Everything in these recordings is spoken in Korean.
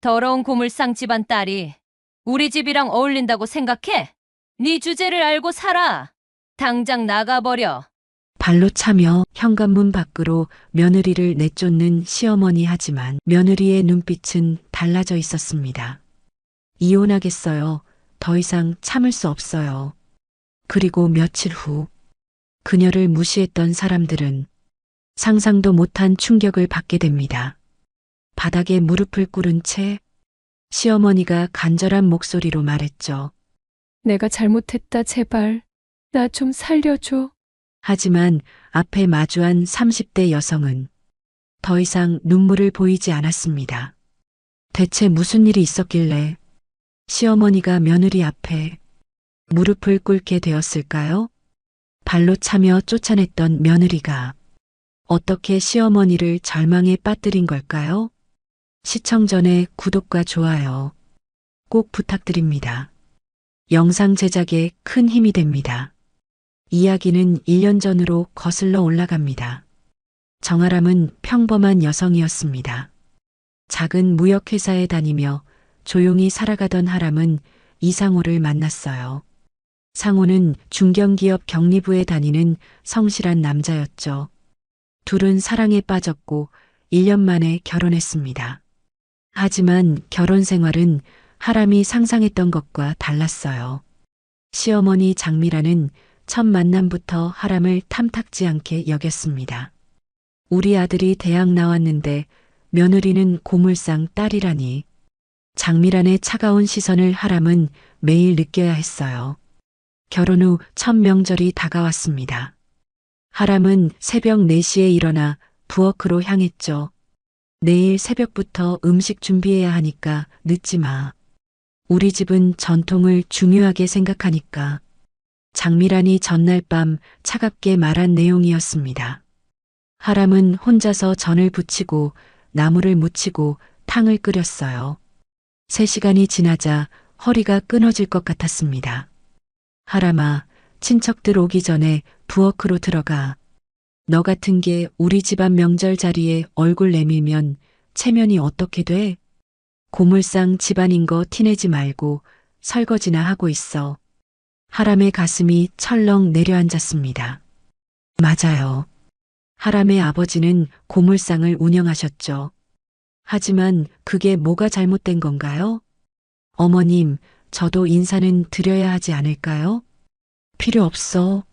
더러운 고물상 집안 딸이 우리 집이랑 어울린다고 생각해? 네 주제를 알고 살아. 당장 나가버려. 발로 차며 현관문 밖으로 며느리를 내쫓는 시어머니 하지만 며느리의 눈빛은 달라져 있었습니다. 이혼하겠어요. 더 이상 참을 수 없어요. 그리고 며칠 후 그녀를 무시했던 사람들은 상상도 못한 충격을 받게 됩니다. 바닥에 무릎을 꿇은 채 시어머니가 간절한 목소리로 말했죠. 내가 잘못했다, 제발. 나 좀 살려줘. 하지만 앞에 마주한 30대 여성은 더 이상 눈물을 보이지 않았습니다. 대체 무슨 일이 있었길래 시어머니가 며느리 앞에 무릎을 꿇게 되었을까요? 발로 차며 쫓아냈던 며느리가 어떻게 시어머니를 절망에 빠뜨린 걸까요? 시청 전에 구독과 좋아요 꼭 부탁드립니다. 영상 제작에 큰 힘이 됩니다. 이야기는 1년 전으로 거슬러 올라갑니다. 정아람은 평범한 여성이었습니다. 작은 무역회사에 다니며 조용히 살아가던 하람은 이상호를 만났어요. 상호는 중견기업 경리부에 다니는 성실한 남자였죠. 둘은 사랑에 빠졌고 1년 만에 결혼했습니다. 하지만 결혼 생활은 하람이 상상했던 것과 달랐어요. 시어머니 장미라는 첫 만남부터 하람을 탐탁지 않게 여겼습니다. 우리 아들이 대학 나왔는데 며느리는 고물상 딸이라니. 장미란의 차가운 시선을 하람은 매일 느껴야 했어요. 결혼 후 첫 명절이 다가왔습니다. 하람은 새벽 4시에 일어나 부엌으로 향했죠. 내일 새벽부터 음식 준비해야 하니까 늦지 마. 우리 집은 전통을 중요하게 생각하니까. 장미란이 전날 밤 차갑게 말한 내용이었습니다. 하람은 혼자서 전을 부치고 나물을 무치고 탕을 끓였어요. 3시간이 지나자 허리가 끊어질 것 같았습니다. 하람아, 친척들 오기 전에 부엌으로 들어가. 너 같은 게 우리 집안 명절 자리에 얼굴 내밀면 체면이 어떻게 돼? 고물상 집안인 거 티내지 말고 설거지나 하고 있어. 하람의 가슴이 철렁 내려앉았습니다. 맞아요. 하람의 아버지는 고물상을 운영하셨죠. 하지만 그게 뭐가 잘못된 건가요? 어머님, 저도 인사는 드려야 하지 않을까요? 필요 없어.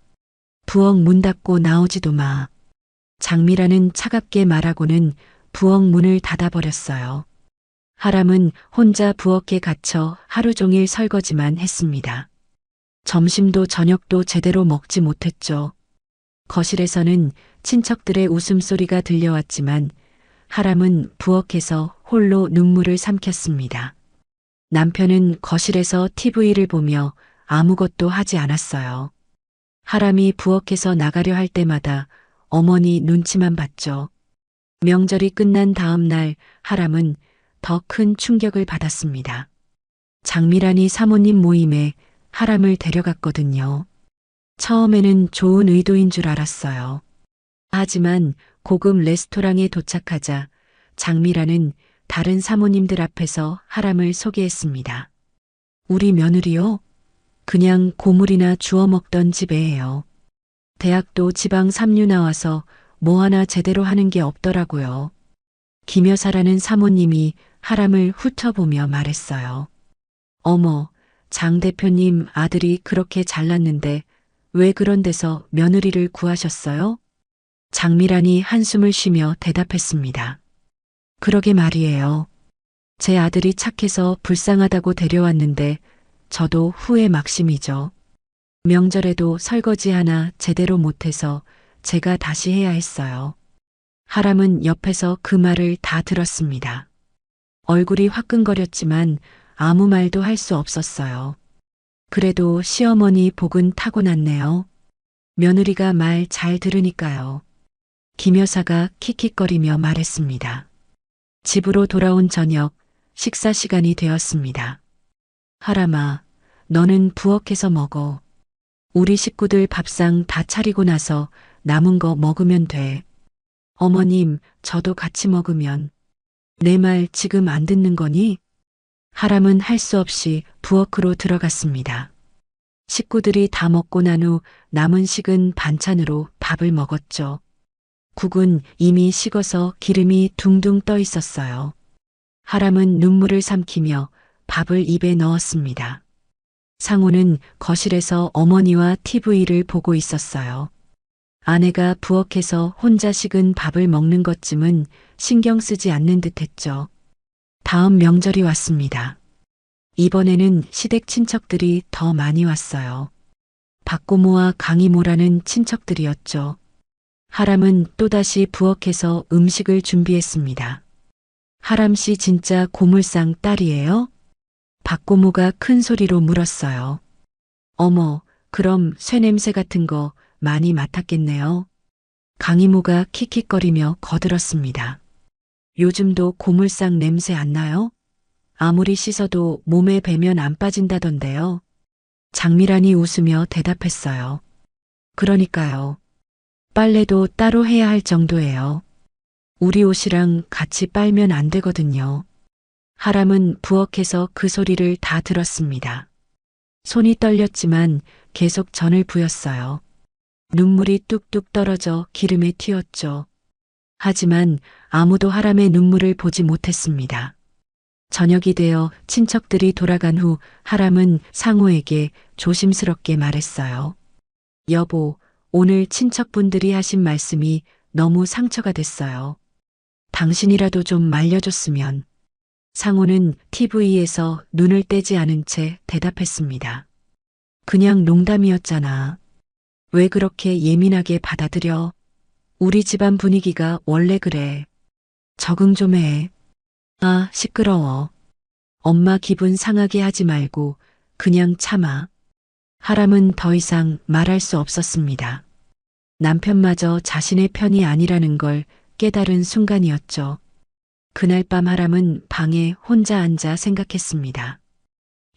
부엌 문 닫고 나오지도 마. 장미라는 차갑게 말하고는 부엌 문을 닫아버렸어요. 하람은 혼자 부엌에 갇혀 하루 종일 설거지만 했습니다. 점심도 저녁도 제대로 먹지 못했죠. 거실에서는 친척들의 웃음소리가 들려왔지만 하람은 부엌에서 홀로 눈물을 삼켰습니다. 남편은 거실에서 TV를 보며 아무것도 하지 않았어요. 하람이 부엌에서 나가려 할 때마다 어머니 눈치만 봤죠. 명절이 끝난 다음 날 하람은 더 큰 충격을 받았습니다. 장미란이 사모님 모임에 하람을 데려갔거든요. 처음에는 좋은 의도인 줄 알았어요. 하지만 고급 레스토랑에 도착하자 장미란은 다른 사모님들 앞에서 하람을 소개했습니다. 우리 며느리요? 그냥 고물이나 주워 먹던 집애예요. 대학도 지방 3류 나와서 뭐 하나 제대로 하는 게 없더라고요. 김여사라는 사모님이 하람을 훑어보며 말했어요. 어머, 장 대표님 아들이 그렇게 잘났는데 왜 그런 데서 며느리를 구하셨어요? 장미란이 한숨을 쉬며 대답했습니다. 그러게 말이에요. 제 아들이 착해서 불쌍하다고 데려왔는데 저도 후회 막심이죠. 명절에도 설거지 하나 제대로 못해서 제가 다시 해야 했어요. 하람은 옆에서 그 말을 다 들었습니다. 얼굴이 화끈거렸지만 아무 말도 할 수 없었어요. 그래도 시어머니 복은 타고났네요. 며느리가 말 잘 들으니까요. 김 여사가 킥킥거리며 말했습니다. 집으로 돌아온 저녁 식사 시간이 되었습니다. 하람아, 너는 부엌에서 먹어. 우리 식구들 밥상 다 차리고 나서 남은 거 먹으면 돼. 어머님, 저도 같이 먹으면. 내 말 지금 안 듣는 거니? 하람은 할 수 없이 부엌으로 들어갔습니다. 식구들이 다 먹고 난 후 남은 식은 반찬으로 밥을 먹었죠. 국은 이미 식어서 기름이 둥둥 떠 있었어요. 하람은 눈물을 삼키며 밥을 입에 넣었습니다. 상호는 거실에서 어머니와 TV를 보고 있었어요. 아내가 부엌에서 혼자 식은 밥을 먹는 것쯤은 신경 쓰지 않는 듯 했죠. 다음 명절이 왔습니다. 이번에는 시댁 친척들이 더 많이 왔어요. 박고모와 강이모라는 친척들이었죠. 하람은 또다시 부엌에서 음식을 준비했습니다. 하람 씨 진짜 고물상 딸이에요? 박고모가 큰 소리로 물었어요. 어머, 그럼 쇠냄새 같은 거 많이 맡았겠네요. 강이모가 킥킥거리며 거들었습니다. 요즘도 고물상 냄새 안 나요? 아무리 씻어도 몸에 배면 안 빠진다던데요. 장미란이 웃으며 대답했어요. 그러니까요. 빨래도 따로 해야 할 정도예요. 우리 옷이랑 같이 빨면 안 되거든요. 하람은 부엌에서 그 소리를 다 들었습니다. 손이 떨렸지만 계속 전을 부었어요. 눈물이 뚝뚝 떨어져 기름에 튀었죠. 하지만 아무도 하람의 눈물을 보지 못했습니다. 저녁이 되어 친척들이 돌아간 후 하람은 상호에게 조심스럽게 말했어요. 여보, 오늘 친척분들이 하신 말씀이 너무 상처가 됐어요. 당신이라도 좀 말려줬으면. 상호는 TV에서 눈을 떼지 않은 채 대답했습니다. 그냥 농담이었잖아. 왜 그렇게 예민하게 받아들여? 우리 집안 분위기가 원래 그래. 적응 좀 해. 아, 시끄러워. 엄마 기분 상하게 하지 말고 그냥 참아. 하람은 더 이상 말할 수 없었습니다. 남편마저 자신의 편이 아니라는 걸 깨달은 순간이었죠. 그날 밤 하람은 방에 혼자 앉아 생각했습니다.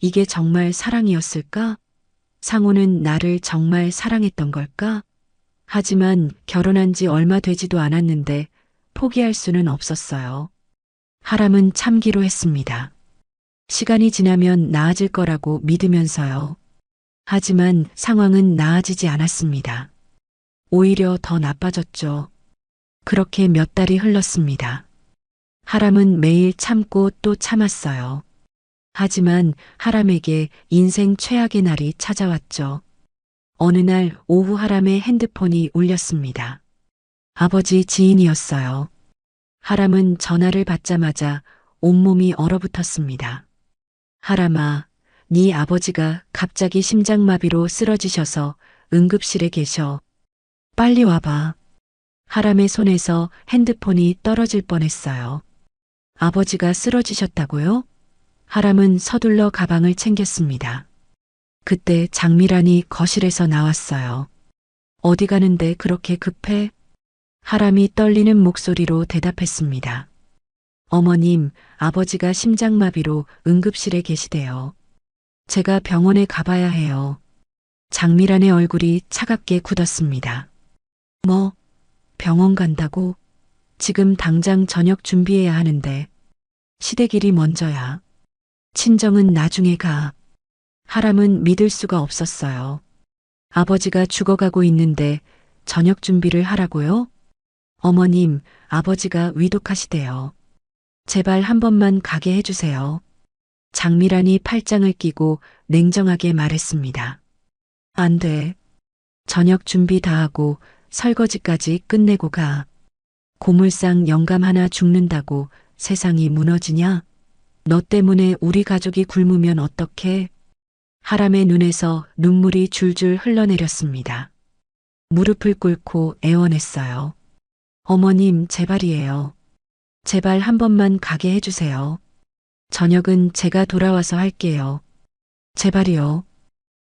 이게 정말 사랑이었을까? 상호는 나를 정말 사랑했던 걸까? 하지만 결혼한 지 얼마 되지도 않았는데 포기할 수는 없었어요. 하람은 참기로 했습니다. 시간이 지나면 나아질 거라고 믿으면서요. 하지만 상황은 나아지지 않았습니다. 오히려 더 나빠졌죠. 그렇게 몇 달이 흘렀습니다. 하람은 매일 참고 또 참았어요. 하지만 하람에게 인생 최악의 날이 찾아왔죠. 어느 날 오후 하람의 핸드폰이 울렸습니다. 아버지 지인이었어요. 하람은 전화를 받자마자 온몸이 얼어붙었습니다. 하람아, 네 아버지가 갑자기 심장마비로 쓰러지셔서 응급실에 계셔. 빨리 와봐. 하람의 손에서 핸드폰이 떨어질 뻔했어요. 아버지가 쓰러지셨다고요? 하람은 서둘러 가방을 챙겼습니다. 그때 장미란이 거실에서 나왔어요. 어디 가는데 그렇게 급해? 하람이 떨리는 목소리로 대답했습니다. 어머님, 아버지가 심장마비로 응급실에 계시대요. 제가 병원에 가봐야 해요. 장미란의 얼굴이 차갑게 굳었습니다. 뭐, 병원 간다고? 지금 당장 저녁 준비해야 하는데. 시댁 일이 먼저야. 친정은 나중에 가. 하람은 믿을 수가 없었어요. 아버지가 죽어가고 있는데 저녁 준비를 하라고요? 어머님, 아버지가 위독하시대요. 제발 한 번만 가게 해주세요. 장미란이 팔짱을 끼고 냉정하게 말했습니다. 안 돼. 저녁 준비 다 하고 설거지까지 끝내고 가. 고물상 영감 하나 죽는다고 세상이 무너지냐? 너 때문에 우리 가족이 굶으면 어떡해? 하람의 눈에서 눈물이 줄줄 흘러내렸습니다. 무릎을 꿇고 애원했어요. 어머님, 제발이에요. 제발 한 번만 가게 해주세요. 저녁은 제가 돌아와서 할게요. 제발이요.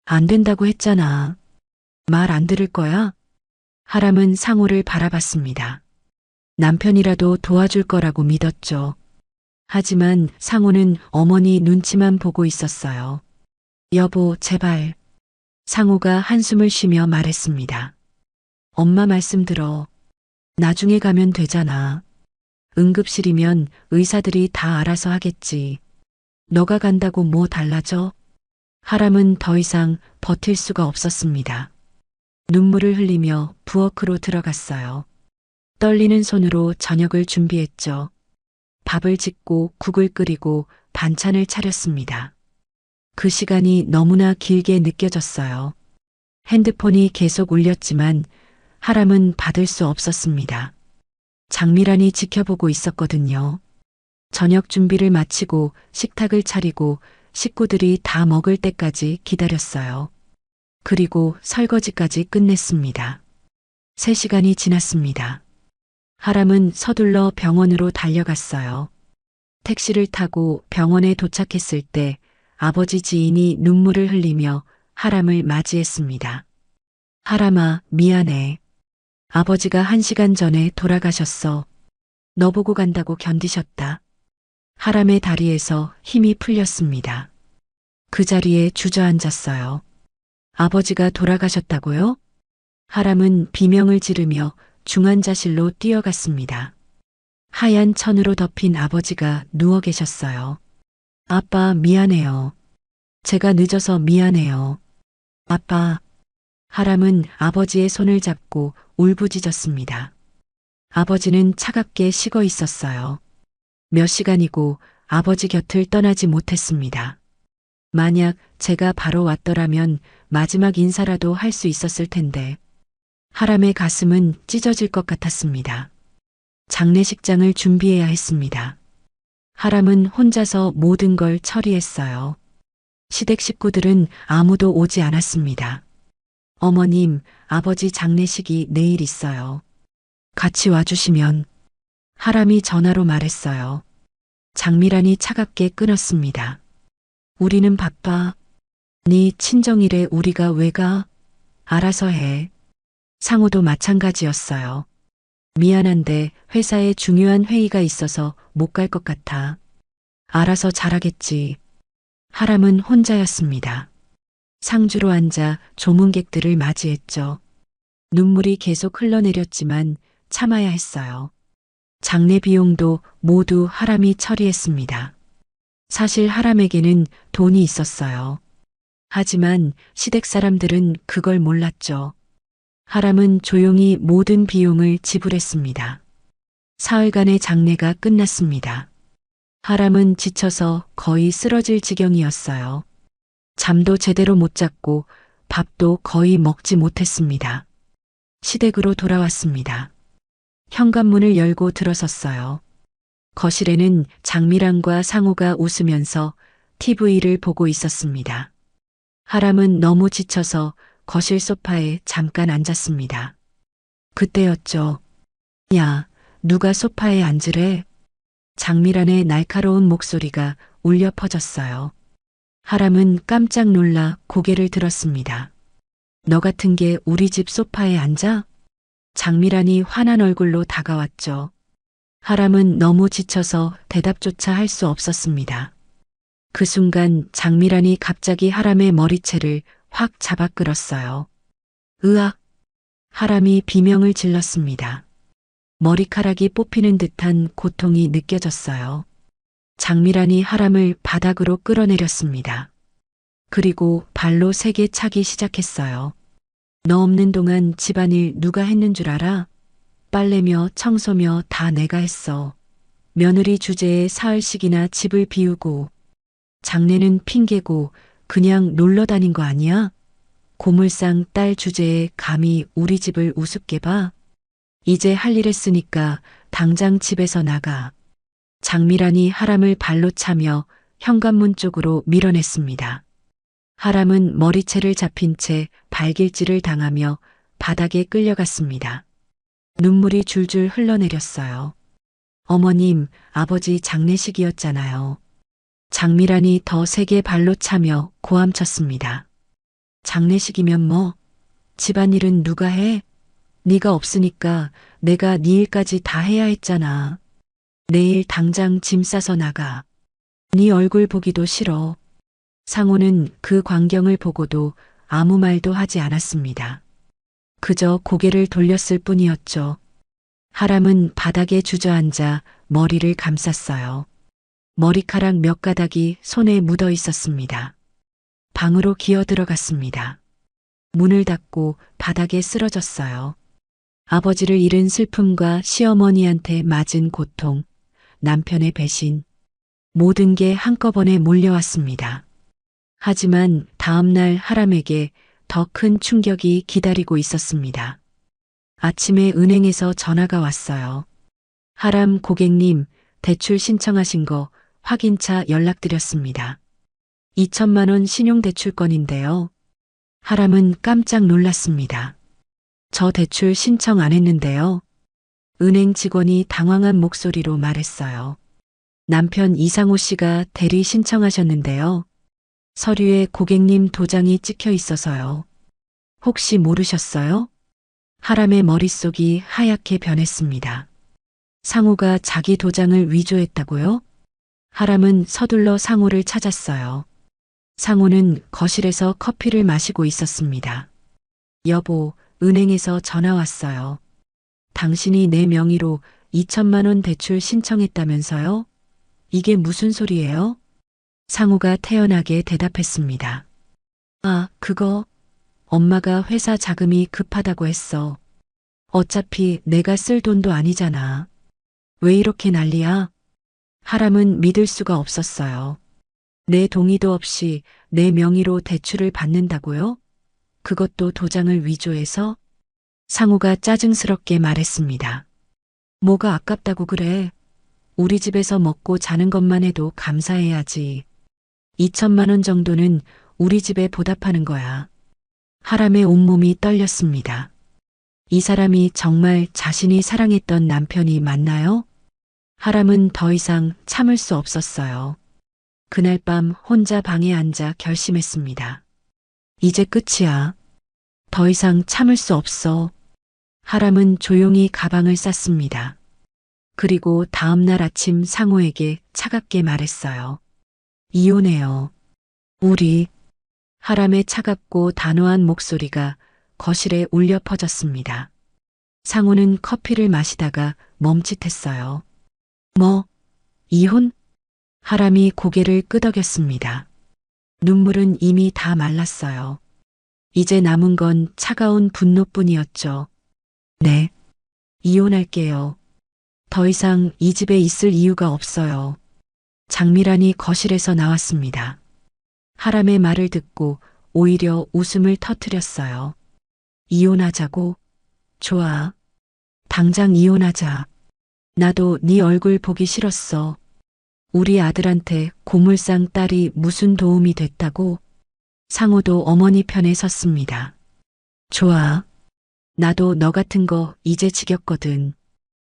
안 된다고 했잖아. 말 안 들을 거야? 하람은 상호를 바라봤습니다. 남편이라도 도와줄 거라고 믿었죠. 하지만 상호는 어머니 눈치만 보고 있었어요. 여보, 제발. 상호가 한숨을 쉬며 말했습니다. 엄마 말씀 들어. 나중에 가면 되잖아. 응급실이면 의사들이 다 알아서 하겠지. 너가 간다고 뭐 달라져? 하람은 더 이상 버틸 수가 없었습니다. 눈물을 흘리며 부엌으로 들어갔어요. 떨리는 손으로 저녁을 준비했죠. 밥을 짓고 국을 끓이고 반찬을 차렸습니다. 그 시간이 너무나 길게 느껴졌어요. 핸드폰이 계속 울렸지만 하람은 받을 수 없었습니다. 장미란이 지켜보고 있었거든요. 저녁 준비를 마치고 식탁을 차리고 식구들이 다 먹을 때까지 기다렸어요. 그리고 설거지까지 끝냈습니다. 3시간이 지났습니다. 하람은 서둘러 병원으로 달려갔어요. 택시를 타고 병원에 도착했을 때 아버지 지인이 눈물을 흘리며 하람을 맞이했습니다. 하람아, 미안해. 아버지가 1시간 전에 돌아가셨어. 너 보고 간다고 견디셨다. 하람의 다리에서 힘이 풀렸습니다. 그 자리에 주저앉았어요. 아버지가 돌아가셨다고요? 하람은 비명을 지르며 중환자실로 뛰어갔습니다. 하얀 천으로 덮인 아버지가 누워 계셨어요. 아빠, 미안해요. 제가 늦어서 미안해요. 아빠. 하람은 아버지의 손을 잡고 울부짖었습니다. 아버지는 차갑게 식어 있었어요. 몇 시간이고 아버지 곁을 떠나지 못했습니다. 만약 제가 바로 왔더라면 마지막 인사라도 할 수 있었을 텐데. 하람의 가슴은 찢어질 것 같았습니다. 장례식장을 준비해야 했습니다. 하람은 혼자서 모든 걸 처리했어요. 시댁 식구들은 아무도 오지 않았습니다. 어머님, 아버지 장례식이 내일 있어요. 같이 와주시면. 하람이 전화로 말했어요. 장미란이 차갑게 끊었습니다. 우리는 바빠. 네 친정일에 우리가 왜 가? 알아서 해. 상호도 마찬가지였어요. 미안한데 회사에 중요한 회의가 있어서 못 갈 것 같아. 알아서 잘하겠지. 하람은 혼자였습니다. 상주로 앉아 조문객들을 맞이했죠. 눈물이 계속 흘러내렸지만 참아야 했어요. 장례 비용도 모두 하람이 처리했습니다. 사실 하람에게는 돈이 있었어요. 하지만 시댁 사람들은 그걸 몰랐죠. 하람은 조용히 모든 비용을 지불했습니다. 사흘간의 장례가 끝났습니다. 하람은 지쳐서 거의 쓰러질 지경이었어요. 잠도 제대로 못 잤고 밥도 거의 먹지 못했습니다. 시댁으로 돌아왔습니다. 현관문을 열고 들어섰어요. 거실에는 장미란과 상호가 웃으면서 TV를 보고 있었습니다. 하람은 너무 지쳐서 거실 소파에 잠깐 앉았습니다. 그때였죠. 야, 누가 소파에 앉으래? 장미란의 날카로운 목소리가 울려 퍼졌어요. 하람은 깜짝 놀라 고개를 들었습니다. 너 같은 게 우리 집 소파에 앉아? 장미란이 화난 얼굴로 다가왔죠. 하람은 너무 지쳐서 대답조차 할 수 없었습니다. 그 순간 장미란이 갑자기 하람의 머리채를 확 잡아 끌었어요. 으악! 하람이 비명을 질렀습니다. 머리카락이 뽑히는 듯한 고통이 느껴졌어요. 장미란이 하람을 바닥으로 끌어내렸습니다. 그리고 발로 세게 차기 시작했어요. 너 없는 동안 집안일 누가 했는 줄 알아? 빨래며 청소며 다 내가 했어. 며느리 주제에 사흘씩이나 집을 비우고 장례는 핑계고 그냥 놀러 다닌 거 아니야? 고물상 딸 주제에 감히 우리 집을 우습게 봐? 이제 할 일 했으니까 당장 집에서 나가. 장미란이 하람을 발로 차며 현관문 쪽으로 밀어냈습니다. 하람은 머리채를 잡힌 채 발길질을 당하며 바닥에 끌려갔습니다. 눈물이 줄줄 흘러내렸어요. 어머님, 아버지 장례식이었잖아요. 장미란이 더 세게 발로 차며 고함쳤습니다. 장례식이면 뭐? 집안일은 누가 해? 네가 없으니까 내가 네 일까지 다 해야 했잖아. 내일 당장 짐 싸서 나가. 네 얼굴 보기도 싫어. 상호는 그 광경을 보고도 아무 말도 하지 않았습니다. 그저 고개를 돌렸을 뿐이었죠. 하람은 바닥에 주저앉아 머리를 감쌌어요. 머리카락 몇 가닥이 손에 묻어 있었습니다. 방으로 기어 들어갔습니다. 문을 닫고 바닥에 쓰러졌어요. 아버지를 잃은 슬픔과 시어머니한테 맞은 고통, 남편의 배신, 모든 게 한꺼번에 몰려왔습니다. 하지만 다음날 하람에게 더 큰 충격이 기다리고 있었습니다. 아침에 은행에서 전화가 왔어요. 하람 고객님, 대출 신청하신 거 확인차 연락드렸습니다. 2천만 원 신용대출건인데요. 하람은 깜짝 놀랐습니다. 저 대출 신청 안 했는데요. 은행 직원이 당황한 목소리로 말했어요. 남편 이상호 씨가 대리 신청하셨는데요. 서류에 고객님 도장이 찍혀 있어서요. 혹시 모르셨어요? 하람의 머릿속이 하얗게 변했습니다. 상호가 자기 도장을 위조했다고요? 하람은 서둘러 상호를 찾았어요. 상호는 거실에서 커피를 마시고 있었습니다. 여보, 은행에서 전화 왔어요. 당신이 내 명의로 2천만 원 대출 신청했다면서요? 이게 무슨 소리예요? 상호가 태연하게 대답했습니다. 아, 그거 엄마가 회사 자금이 급하다고 했어. 어차피 내가 쓸 돈도 아니잖아. 왜 이렇게 난리야? 하람은 믿을 수가 없었어요. 내 동의도 없이 내 명의로 대출을 받는다고요? 그것도 도장을 위조해서? 상호가 짜증스럽게 말했습니다. 뭐가 아깝다고 그래? 우리 집에서 먹고 자는 것만 해도 감사해야지. 2천만 원 정도는 우리 집에 보답하는 거야. 하람의 온몸이 떨렸습니다. 이 사람이 정말 자신이 사랑했던 남편이 맞나요? 하람은 더 이상 참을 수 없었어요. 그날 밤 혼자 방에 앉아 결심했습니다. 이제 끝이야. 더 이상 참을 수 없어. 하람은 조용히 가방을 쌌습니다. 그리고 다음 날 아침 상호에게 차갑게 말했어요. 이혼해요. 우리. 하람의 차갑고 단호한 목소리가 거실에 울려 퍼졌습니다. 상호는 커피를 마시다가 멈칫했어요. 뭐, 이혼? 하람이 고개를 끄덕였습니다. 눈물은 이미 다 말랐어요. 이제 남은 건 차가운 분노뿐이었죠. 네, 이혼할게요. 더 이상 이 집에 있을 이유가 없어요. 장미란이 거실에서 나왔습니다. 하람의 말을 듣고 오히려 웃음을 터뜨렸어요. 이혼하자고? 좋아. 당장 이혼하자. 나도 네 얼굴 보기 싫었어. 우리 아들한테 고물상 딸이 무슨 도움이 됐다고? 상호도 어머니 편에 섰습니다. 좋아. 나도 너 같은 거 이제 지겹거든.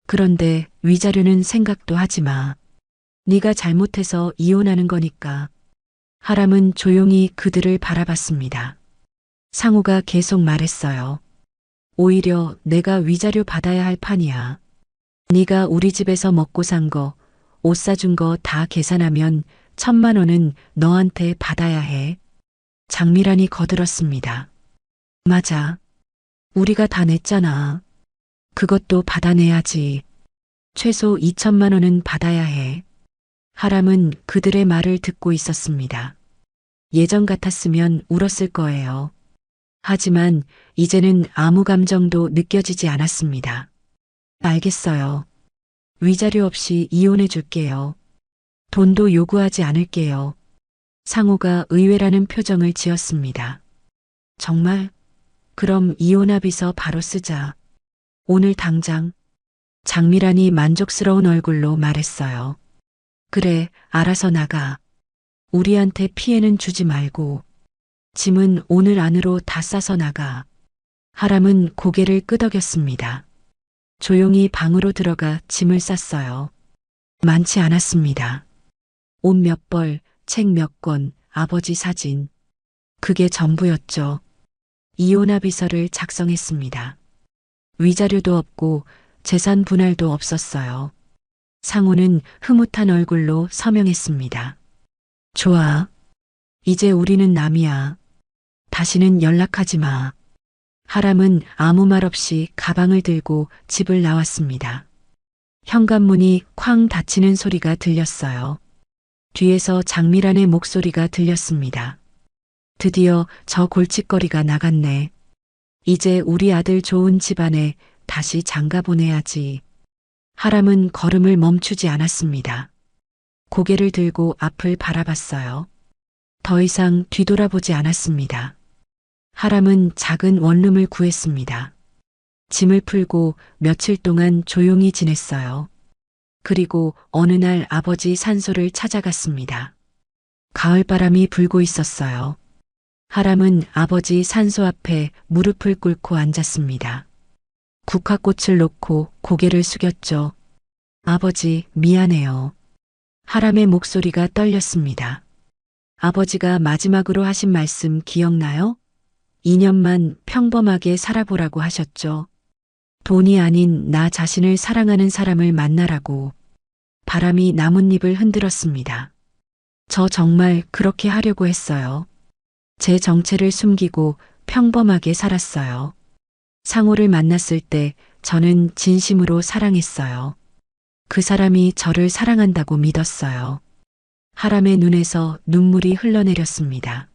그런데 위자료는 생각도 하지 마. 네가 잘못해서 이혼하는 거니까. 하람은 조용히 그들을 바라봤습니다. 상호가 계속 말했어요. 오히려 내가 위자료 받아야 할 판이야. 네가 우리 집에서 먹고 산 거, 옷 사준 거 다 계산하면 1,000만 원은 너한테 받아야 해. 장미란이 거들었습니다. 맞아. 우리가 다 냈잖아. 그것도 받아내야지. 최소 2천만 원은 받아야 해. 하람은 그들의 말을 듣고 있었습니다. 예전 같았으면 울었을 거예요. 하지만 이제는 아무 감정도 느껴지지 않았습니다. 알겠어요. 위자료 없이 이혼해 줄게요. 돈도 요구하지 않을게요. 상호가 의외라는 표정을 지었습니다. 정말? 그럼 이혼 합의서 바로 쓰자. 오늘 당장. 장미란이 만족스러운 얼굴로 말했어요. 그래, 알아서 나가. 우리한테 피해는 주지 말고. 짐은 오늘 안으로 다 싸서 나가. 하람은 고개를 끄덕였습니다. 조용히 방으로 들어가 짐을 쌌어요. 많지 않았습니다. 옷 몇 벌, 책 몇 권, 아버지 사진. 그게 전부였죠. 이혼 합의서를 작성했습니다. 위자료도 없고 재산 분할도 없었어요. 상호는 흐뭇한 얼굴로 서명했습니다. 좋아. 이제 우리는 남이야. 다시는 연락하지 마. 하람은 아무 말 없이 가방을 들고 집을 나왔습니다. 현관문이 쾅 닫히는 소리가 들렸어요. 뒤에서 장미란의 목소리가 들렸습니다. 드디어 저 골칫거리가 나갔네. 이제 우리 아들 좋은 집안에 다시 장가 보내야지. 하람은 걸음을 멈추지 않았습니다. 고개를 들고 앞을 바라봤어요. 더 이상 뒤돌아보지 않았습니다. 하람은 작은 원룸을 구했습니다. 짐을 풀고 며칠 동안 조용히 지냈어요. 그리고 어느 날 아버지 산소를 찾아갔습니다. 가을바람이 불고 있었어요. 하람은 아버지 산소 앞에 무릎을 꿇고 앉았습니다. 국화꽃을 놓고 고개를 숙였죠. 아버지, 미안해요. 하람의 목소리가 떨렸습니다. 아버지가 마지막으로 하신 말씀 기억나요? 2년만 평범하게 살아보라고 하셨죠. 돈이 아닌 나 자신을 사랑하는 사람을 만나라고. 바람이 나뭇잎을 흔들었습니다. 저 정말 그렇게 하려고 했어요. 제 정체를 숨기고 평범하게 살았어요. 상호를 만났을 때 저는 진심으로 사랑했어요. 그 사람이 저를 사랑한다고 믿었어요. 하람의 눈에서 눈물이 흘러내렸습니다.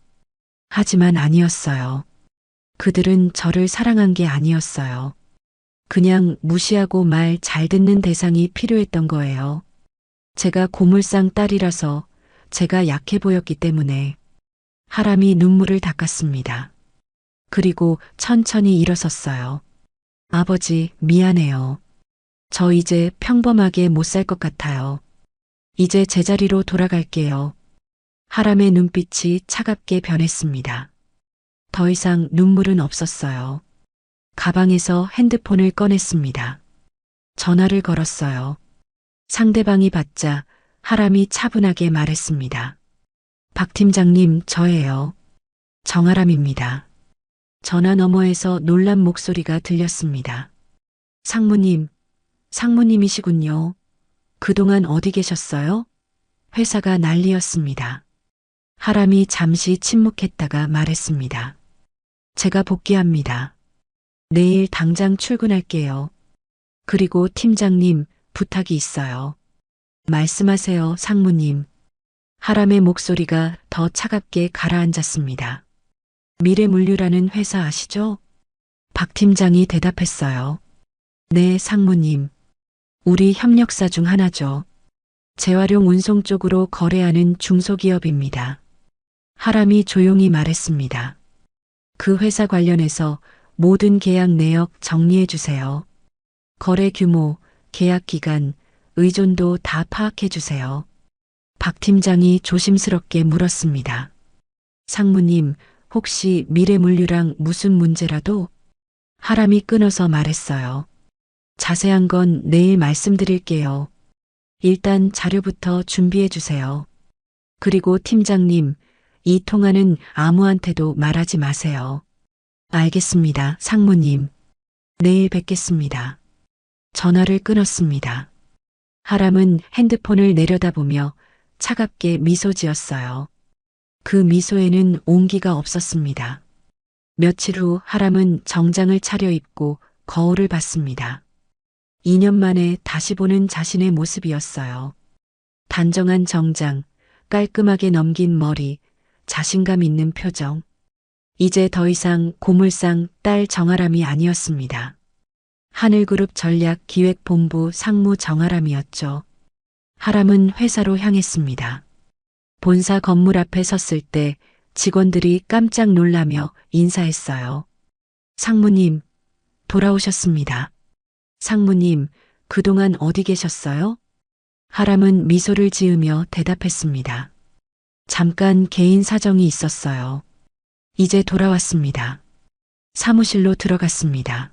하지만 아니었어요. 그들은 저를 사랑한 게 아니었어요. 그냥 무시하고 말 잘 듣는 대상이 필요했던 거예요. 제가 고물상 딸이라서, 제가 약해 보였기 때문에. 하람이 눈물을 닦았습니다. 그리고 천천히 일어섰어요. 아버지, 미안해요. 저 이제 평범하게 못 살 것 같아요. 이제 제자리로 돌아갈게요. 하람의 눈빛이 차갑게 변했습니다. 더 이상 눈물은 없었어요. 가방에서 핸드폰을 꺼냈습니다. 전화를 걸었어요. 상대방이 받자 하람이 차분하게 말했습니다. 박 팀장님, 저예요. 정아람입니다. 전화 너머에서 놀란 목소리가 들렸습니다. 상무님, 상무님이시군요. 그동안 어디 계셨어요? 회사가 난리였습니다. 하람이 잠시 침묵했다가 말했습니다. 제가 복귀합니다. 내일 당장 출근할게요. 그리고 팀장님, 부탁이 있어요. 말씀하세요, 상무님. 하람의 목소리가 더 차갑게 가라앉았습니다. 미래물류라는 회사 아시죠? 박 팀장이 대답했어요. 네, 상무님. 우리 협력사 중 하나죠. 재활용 운송 쪽으로 거래하는 중소기업입니다. 하람이 조용히 말했습니다. 그 회사 관련해서 모든 계약 내역 정리해 주세요. 거래 규모, 계약 기간, 의존도 다 파악해 주세요. 박 팀장이 조심스럽게 물었습니다. 상무님, 혹시 미래물류랑 무슨 문제라도? 하람이 끊어서 말했어요. 자세한 건 내일 말씀드릴게요. 일단 자료부터 준비해 주세요. 그리고 팀장님, 이 통화는 아무한테도 말하지 마세요. 알겠습니다, 상무님. 내일 뵙겠습니다. 전화를 끊었습니다. 하람은 핸드폰을 내려다보며 차갑게 미소 지었어요. 그 미소에는 온기가 없었습니다. 며칠 후 하람은 정장을 차려입고 거울을 봤습니다. 2년 만에 다시 보는 자신의 모습이었어요. 단정한 정장, 깔끔하게 넘긴 머리, 자신감 있는 표정. 이제 더 이상 고물상 딸 정아람이 아니었습니다. 하늘그룹 전략기획본부 상무 정아람이었죠. 하람은 회사로 향했습니다. 본사 건물 앞에 섰을 때 직원들이 깜짝 놀라며 인사했어요. 상무님, 돌아오셨습니다. 상무님, 그동안 어디 계셨어요? 하람은 미소를 지으며 대답했습니다. 잠깐 개인 사정이 있었어요. 이제 돌아왔습니다. 사무실로 들어갔습니다.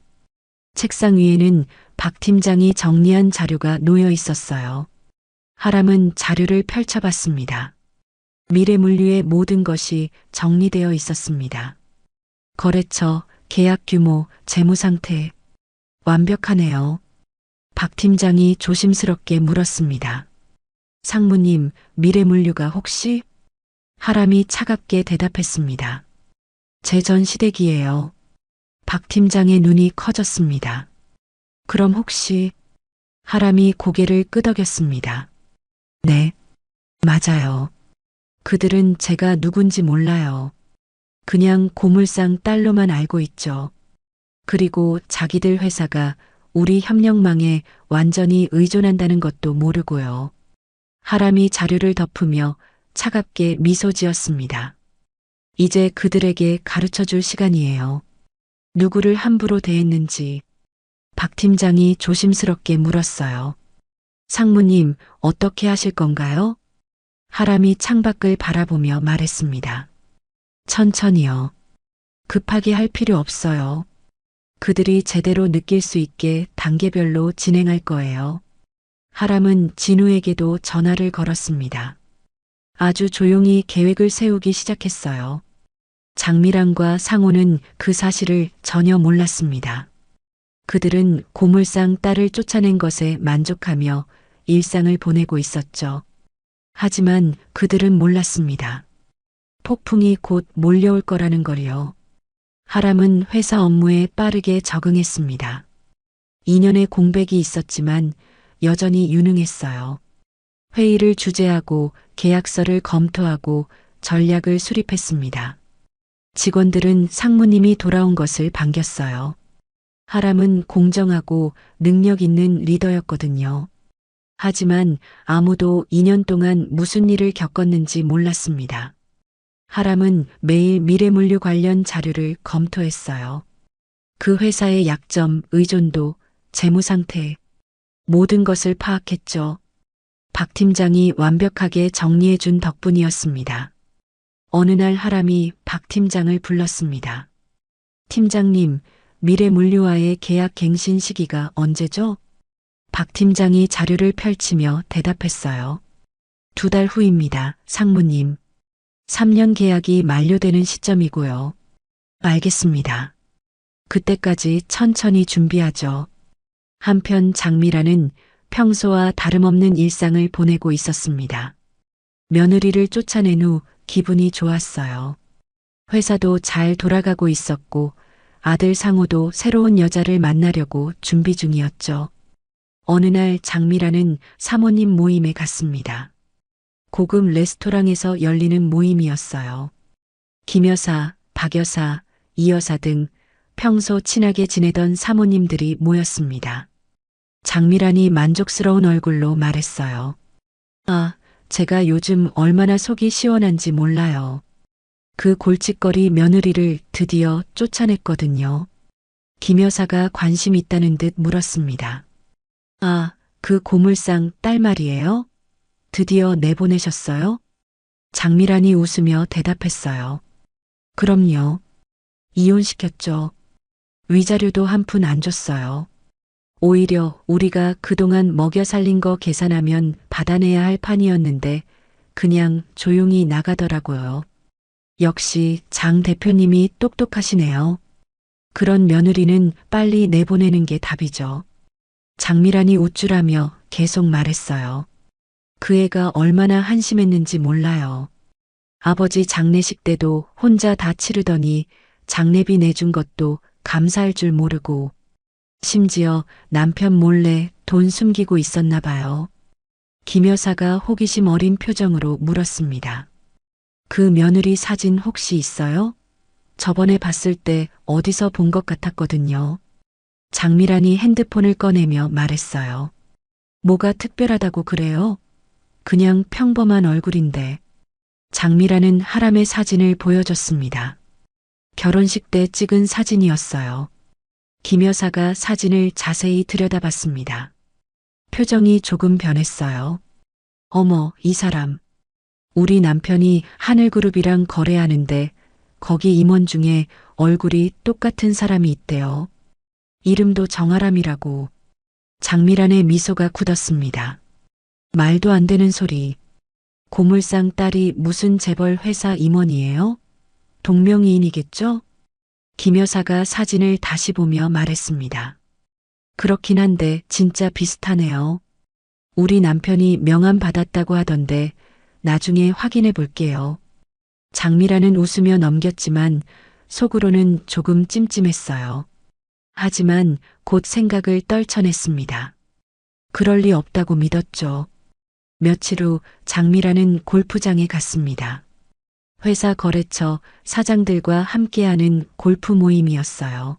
책상 위에는 박 팀장이 정리한 자료가 놓여 있었어요. 하람은 자료를 펼쳐봤습니다. 미래물류의 모든 것이 정리되어 있었습니다. 거래처, 계약 규모, 재무 상태. 완벽하네요. 박 팀장이 조심스럽게 물었습니다. 상무님, 미래물류가 혹시? 하람이 차갑게 대답했습니다. 제 전 시댁이에요. 박 팀장의 눈이 커졌습니다. 그럼 혹시? 하람이 고개를 끄덕였습니다. 네, 맞아요. 그들은 제가 누군지 몰라요. 그냥 고물상 딸로만 알고 있죠. 그리고 자기들 회사가 우리 협력망에 완전히 의존한다는 것도 모르고요. 하람이 자료를 덮으며 차갑게 미소 지었습니다. 이제 그들에게 가르쳐 줄 시간이에요. 누구를 함부로 대했는지 박 팀장이 조심스럽게 물었어요. 상무님, 어떻게 하실 건가요? 하람이 창밖을 바라보며 말했습니다. 천천히요. 급하게 할 필요 없어요. 그들이 제대로 느낄 수 있게 단계별로 진행할 거예요. 하람은 진우에게도 전화를 걸었습니다. 아주 조용히 계획을 세우기 시작했어요. 장미란과 상호는 그 사실을 전혀 몰랐습니다. 그들은 고물상 딸을 쫓아낸 것에 만족하며 일상을 보내고 있었죠. 하지만 그들은 몰랐습니다. 폭풍이 곧 몰려올 거라는 걸요. 하람은 회사 업무에 빠르게 적응했습니다. 2년의 공백이 있었지만 여전히 유능했어요. 회의를 주재하고 계약서를 검토하고 전략을 수립했습니다. 직원들은 상무님이 돌아온 것을 반겼어요. 하람은 공정하고 능력 있는 리더였거든요. 하지만 아무도 2년 동안 무슨 일을 겪었는지 몰랐습니다. 하람은 매일 미래물류 관련 자료를 검토했어요. 그 회사의 약점, 의존도, 재무 상태, 모든 것을 파악했죠. 박 팀장이 완벽하게 정리해 준 덕분이었습니다. 어느 날 하람이 박 팀장을 불렀습니다. 팀장님, 미래물류와의 계약 갱신 시기가 언제죠? 박 팀장이 자료를 펼치며 대답했어요. 2달 후입니다, 상무님. 3년 계약이 만료되는 시점이고요. 알겠습니다. 그때까지 천천히 준비하죠. 한편 장미라는 평소와 다름없는 일상을 보내고 있었습니다. 며느리를 쫓아낸 후 기분이 좋았어요. 회사도 잘 돌아가고 있었고 아들 상호도 새로운 여자를 만나려고 준비 중이었죠. 어느 날 장미라는 사모님 모임에 갔습니다. 고급 레스토랑에서 열리는 모임이었어요. 김 여사, 박 여사, 이 여사 등 평소 친하게 지내던 사모님들이 모였습니다. 장미란이 만족스러운 얼굴로 말했어요. 아, 제가 요즘 얼마나 속이 시원한지 몰라요. 그 골칫거리 며느리를 드디어 쫓아냈거든요. 김 여사가 관심 있다는 듯 물었습니다. 아, 그 고물상 딸 말이에요? 드디어 내보내셨어요? 장미란이 웃으며 대답했어요. 그럼요. 이혼시켰죠. 위자료도 한 푼 안 줬어요. 오히려 우리가 그동안 먹여 살린 거 계산하면 받아내야 할 판이었는데 그냥 조용히 나가더라고요. 역시 장 대표님이 똑똑하시네요. 그런 며느리는 빨리 내보내는 게 답이죠. 장미란이 우쭐하며 계속 말했어요. 그 애가 얼마나 한심했는지 몰라요. 아버지 장례식 때도 혼자 다 치르더니 장례비 내준 것도 감사할 줄 모르고 심지어 남편 몰래 돈 숨기고 있었나 봐요. 김 여사가 호기심 어린 표정으로 물었습니다. 그 며느리 사진 혹시 있어요? 저번에 봤을 때 어디서 본 것 같았거든요. 장미란이 핸드폰을 꺼내며 말했어요. 뭐가 특별하다고 그래요? 그냥 평범한 얼굴인데. 장미란은 하람의 사진을 보여줬습니다. 결혼식 때 찍은 사진이었어요. 김 여사가 사진을 자세히 들여다봤습니다. 표정이 조금 변했어요. 어머, 이 사람. 우리 남편이 하늘그룹이랑 거래하는데 거기 임원 중에 얼굴이 똑같은 사람이 있대요. 이름도 정아람이라고. 장미란의 미소가 굳었습니다. 말도 안 되는 소리. 고물상 딸이 무슨 재벌 회사 임원이에요? 동명이인이겠죠? 김 여사가 사진을 다시 보며 말했습니다. 그렇긴 한데 진짜 비슷하네요. 우리 남편이 명함 받았다고 하던데 나중에 확인해 볼게요. 장미란은 웃으며 넘겼지만 속으로는 조금 찜찜했어요. 하지만 곧 생각을 떨쳐냈습니다. 그럴 리 없다고 믿었죠. 며칠 후 장미라는 골프장에 갔습니다. 회사 거래처 사장들과 함께하는 골프 모임이었어요.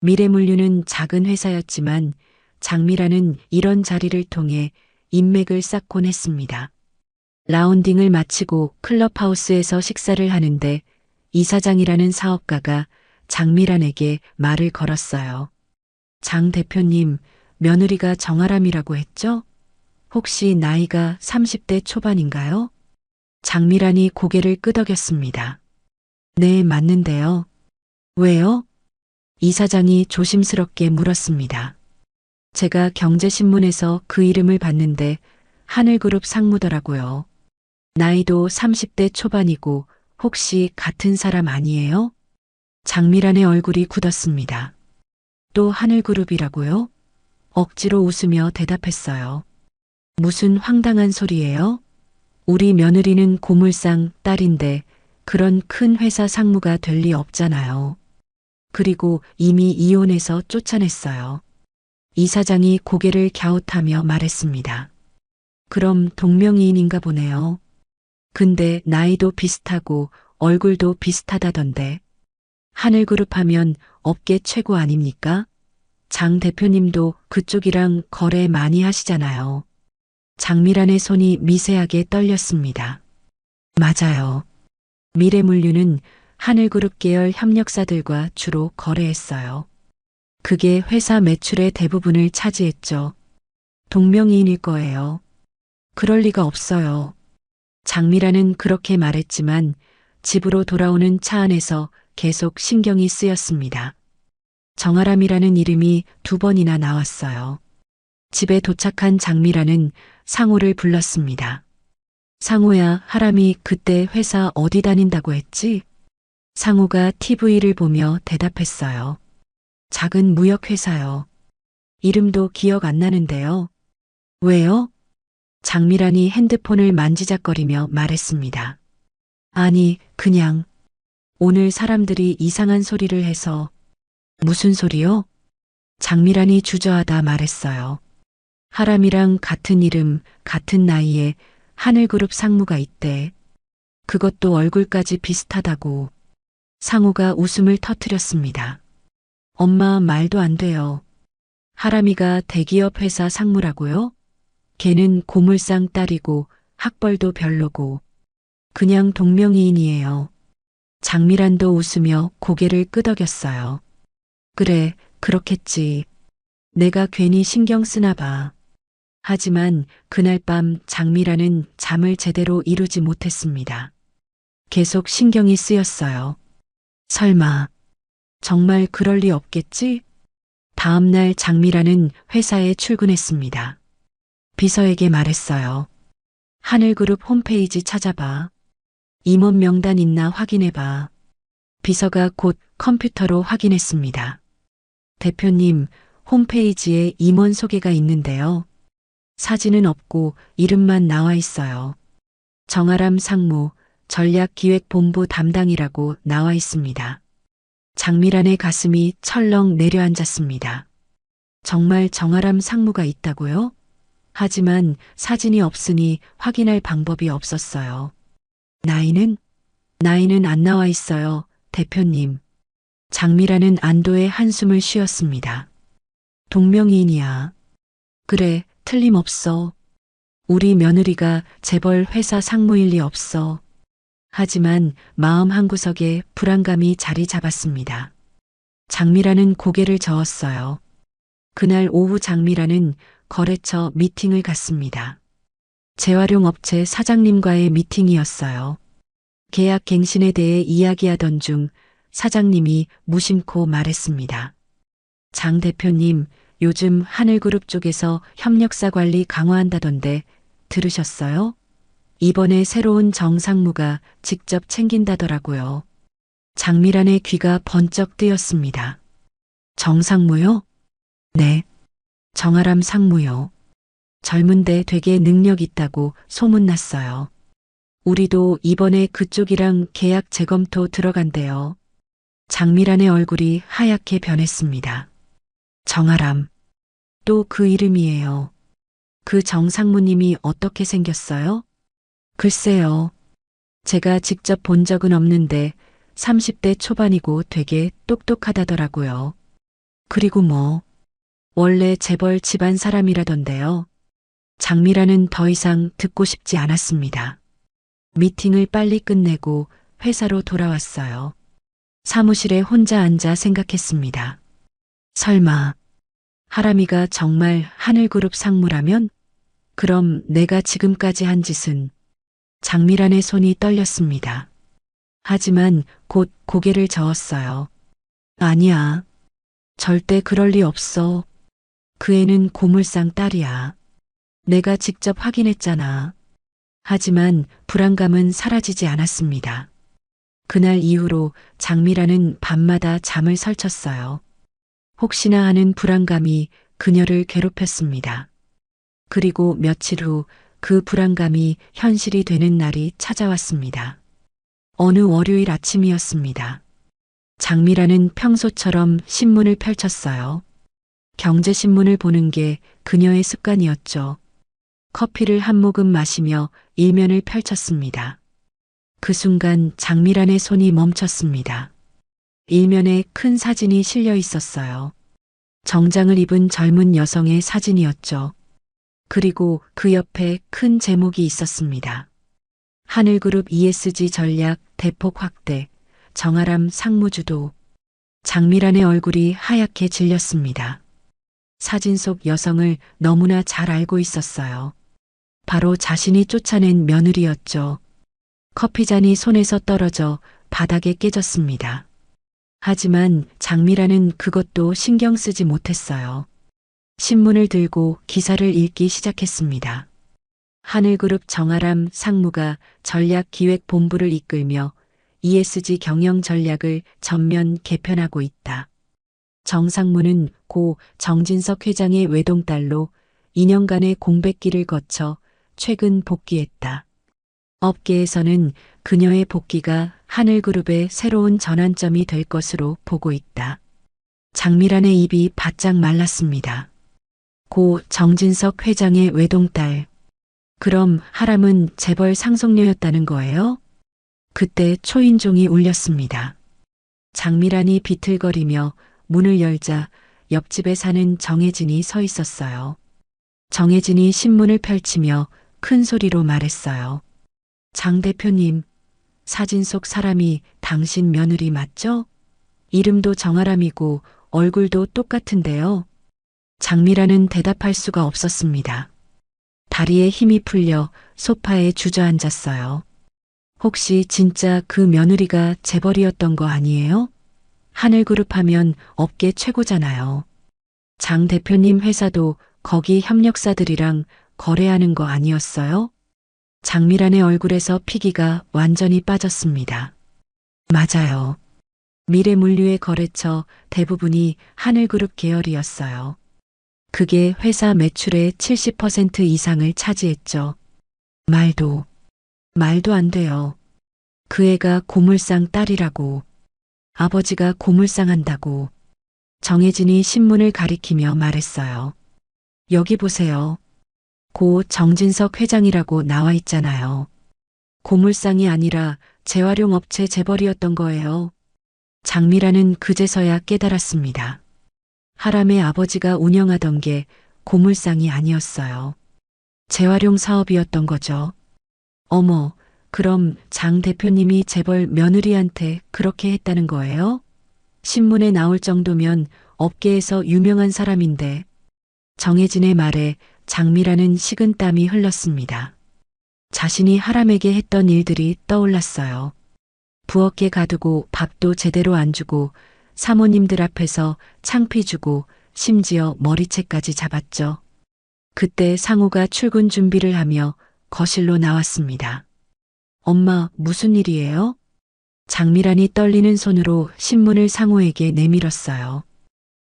미래물류는 작은 회사였지만 장미라는 이런 자리를 통해 인맥을 쌓곤 했습니다. 라운딩을 마치고 클럽하우스에서 식사를 하는데 이사장이라는 사업가가 장미란에게 말을 걸었어요. 장 대표님, 며느리가 정아람이라고 했죠? 혹시 나이가 30대 초반인가요? 장미란이 고개를 끄덕였습니다. 네, 맞는데요. 왜요? 이사장이 조심스럽게 물었습니다. 제가 경제신문에서 그 이름을 봤는데 하늘그룹 상무더라고요. 나이도 30대 초반이고 혹시 같은 사람 아니에요? 장미란의 얼굴이 굳었습니다. 또 하늘그룹이라고요? 억지로 웃으며 대답했어요. 무슨 황당한 소리예요? 우리 며느리는 고물상 딸인데 그런 큰 회사 상무가 될 리 없잖아요. 그리고 이미 이혼해서 쫓아냈어요. 이사장이 고개를 갸웃하며 말했습니다. 그럼 동명이인인가 보네요. 근데 나이도 비슷하고 얼굴도 비슷하다던데. 하늘그룹 하면 업계 최고 아닙니까? 장 대표님도 그쪽이랑 거래 많이 하시잖아요. 장미란의 손이 미세하게 떨렸습니다. 맞아요. 미래물류는 하늘그룹 계열 협력사들과 주로 거래했어요. 그게 회사 매출의 대부분을 차지했죠. 동명이인일 거예요. 그럴 리가 없어요. 장미란은 그렇게 말했지만 집으로 돌아오는 차 안에서 계속 신경이 쓰였습니다. 정아람이라는 이름이 2번이나 나왔어요. 집에 도착한 장미란은 상호를 불렀습니다. 상호야, 하람이 그때 회사 어디 다닌다고 했지? 상호가 TV를 보며 대답했어요. 작은 무역회사요. 이름도 기억 안 나는데요. 왜요? 장미란이 핸드폰을 만지작거리며 말했습니다. 아니, 그냥 오늘 사람들이 이상한 소리를 해서. 무슨 소리요? 장미란이 주저하다 말했어요. 하람이랑 같은 이름, 같은 나이에 하늘그룹 상무가 있대. 그것도 얼굴까지 비슷하다고. 상호가 웃음을 터뜨렸습니다. 엄마, 말도 안 돼요. 하람이가 대기업 회사 상무라고요? 걔는 고물상 딸이고 학벌도 별로고 그냥 동명이인이에요. 장미란도 웃으며 고개를 끄덕였어요. 그래, 그렇겠지. 내가 괜히 신경 쓰나 봐. 하지만 그날 밤 장미란은 잠을 제대로 이루지 못했습니다. 계속 신경이 쓰였어요. 설마, 정말 그럴 리 없겠지? 다음 날 장미란은 회사에 출근했습니다. 비서에게 말했어요. 하늘그룹 홈페이지 찾아봐. 임원 명단 있나 확인해봐. 비서가 곧 컴퓨터로 확인했습니다. 대표님, 홈페이지에 임원 소개가 있는데요. 사진은 없고 이름만 나와 있어요. 정아람 상무, 전략기획본부 담당이라고 나와 있습니다. 장미란의 가슴이 철렁 내려앉았습니다. 정말 정아람 상무가 있다고요? 하지만 사진이 없으니 확인할 방법이 없었어요. 나이는 안 나와 있어요, 대표님. 장미란은 안도의 한숨을 쉬었습니다. 동명이인이야. 그래, 틀림없어. 우리 며느리가 재벌 회사 상무일 리 없어. 하지만 마음 한구석에 불안감이 자리 잡았습니다. 장미란은 고개를 저었어요. 그날 오후 장미란은 거래처 미팅을 갔습니다. 재활용 업체 사장님과의 미팅이었어요. 계약 갱신에 대해 이야기하던 중 사장님이 무심코 말했습니다. 장 대표님, 요즘 하늘그룹 쪽에서 협력사 관리 강화한다던데 들으셨어요? 이번에 새로운 정상무가 직접 챙긴다더라고요. 장미란의 귀가 번쩍 뜨였습니다. 정상무요? 네. 정아람 상무요. 젊은데 되게 능력 있다고 소문났어요. 우리도 이번에 그쪽이랑 계약 재검토 들어간대요. 장미란의 얼굴이 하얗게 변했습니다. 정아람. 또 그 이름이에요. 그 정상무님이 어떻게 생겼어요? 글쎄요. 제가 직접 본 적은 없는데 30대 초반이고 되게 똑똑하다더라고요. 그리고 뭐, 원래 재벌 집안 사람이라던데요. 장미라는 더 이상 듣고 싶지 않았습니다. 미팅을 빨리 끝내고 회사로 돌아왔어요. 사무실에 혼자 앉아 생각했습니다. 설마, 하람이가 정말 하늘그룹 상무라면? 그럼 내가 지금까지 한 짓은? 장미란의 손이 떨렸습니다. 하지만 곧 고개를 저었어요. 아니야. 절대 그럴 리 없어. 그 애는 고물상 딸이야. 내가 직접 확인했잖아. 하지만 불안감은 사라지지 않았습니다. 그날 이후로 장미란은 밤마다 잠을 설쳤어요. 혹시나 하는 불안감이 그녀를 괴롭혔습니다. 그리고 며칠 후 그 불안감이 현실이 되는 날이 찾아왔습니다. 어느 월요일 아침이었습니다. 장미란은 평소처럼 신문을 펼쳤어요. 경제신문을 보는 게 그녀의 습관이었죠. 커피를 한 모금 마시며 일면을 펼쳤습니다. 그 순간 장미란의 손이 멈췄습니다. 일면에 큰 사진이 실려 있었어요. 정장을 입은 젊은 여성의 사진이었죠. 그리고 그 옆에 큰 제목이 있었습니다. 하늘그룹 ESG 전략 대폭 확대, 정아람 상무주도. 장미란의 얼굴이 하얗게 질렸습니다. 사진 속 여성을 너무나 잘 알고 있었어요. 바로 자신이 쫓아낸 며느리였죠. 커피잔이 손에서 떨어져 바닥에 깨졌습니다. 하지만 장미란은 그것도 신경 쓰지 못했어요. 신문을 들고 기사를 읽기 시작했습니다. 하늘그룹 정아람 상무가 전략기획본부를 이끌며 ESG 경영 전략을 전면 개편하고 있다. 정상무는 고 정진석 회장의 외동딸로 2년간의 공백기를 거쳐 최근 복귀했다. 업계에서는 그녀의 복귀가 하늘그룹의 새로운 전환점이 될 것으로 보고 있다. 장미란의 입이 바짝 말랐습니다. 고 정진석 회장의 외동딸. 그럼 하람은 재벌 상속녀였다는 거예요? 그때 초인종이 울렸습니다. 장미란이 비틀거리며 문을 열자 옆집에 사는 정혜진이 서 있었어요. 정혜진이 신문을 펼치며 큰 소리로 말했어요. 장 대표님, 사진 속 사람이 당신 며느리 맞죠? 이름도 정아람이고 얼굴도 똑같은데요. 장미란은 대답할 수가 없었습니다. 다리에 힘이 풀려 소파에 주저앉았어요. 혹시 진짜 그 며느리가 재벌이었던 거 아니에요? 하늘그룹 하면 업계 최고잖아요. 장 대표님 회사도 거기 협력사들이랑 거래하는 거 아니었어요? 장미란의 얼굴에서 피기가 완전히 빠졌습니다. 맞아요. 미래물류의 거래처 대부분이 하늘그룹 계열이었어요. 그게 회사 매출의 70% 이상을 차지했죠. 말도 안 돼요. 그 애가 고물상 딸이라고. 아버지가 고물상 한다고. 정혜진이 신문을 가리키며 말했어요. 여기 보세요. 고 정진석 회장이라고 나와 있잖아요. 고물상이 아니라 재활용 업체 재벌이었던 거예요. 장미란은 그제서야 깨달았습니다. 하람의 아버지가 운영하던 게 고물상이 아니었어요. 재활용 사업이었던 거죠. 어머, 그럼 장 대표님이 재벌 며느리한테 그렇게 했다는 거예요? 신문에 나올 정도면 업계에서 유명한 사람인데. 정혜진의 말에 장미란은 식은땀이 흘렀습니다. 자신이 하람에게 했던 일들이 떠올랐어요. 부엌에 가두고 밥도 제대로 안 주고 사모님들 앞에서 창피 주고 심지어 머리채까지 잡았죠. 그때 상우가 출근 준비를 하며 거실로 나왔습니다. 엄마, 무슨 일이에요? 장미란이 떨리는 손으로 신문을 상우에게 내밀었어요.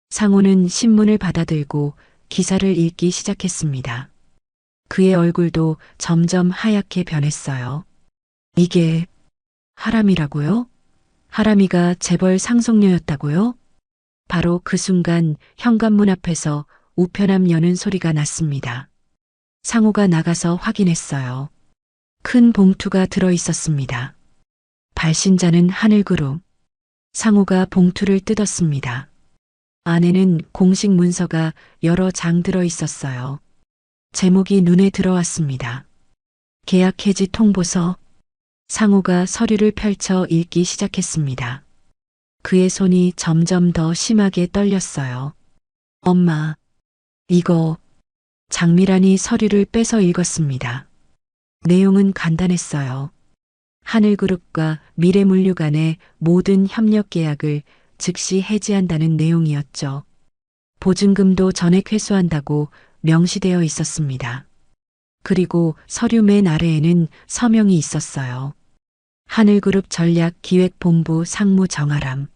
상우는 신문을 받아들고 기사를 읽기 시작했습니다. 그의 얼굴도 점점 하얗게 변했어요. 이게 하람이라고요? 하람이가 재벌 상속녀였다고요? 바로 그 순간 현관문 앞에서 우편함 여는 소리가 났습니다. 상호가 나가서 확인했어요. 큰 봉투가 들어 있었습니다. 발신자는 하늘그룹. 상호가 봉투를 뜯었습니다. 안에는 공식 문서가 여러 장 들어 있었어요. 제목이 눈에 들어왔습니다. 계약 해지 통보서. 상호가 서류를 펼쳐 읽기 시작했습니다. 그의 손이 점점 더 심하게 떨렸어요. 엄마, 이거. 장미란이 서류를 빼서 읽었습니다. 내용은 간단했어요. 하늘그룹과 미래물류 간의 모든 협력 계약을 즉시 해지한다는 내용이었죠. 보증금도 전액 회수한다고 명시되어 있었습니다. 그리고 서류 맨 아래에는 서명이 있었어요. 하늘그룹 전략기획본부 상무 정아람.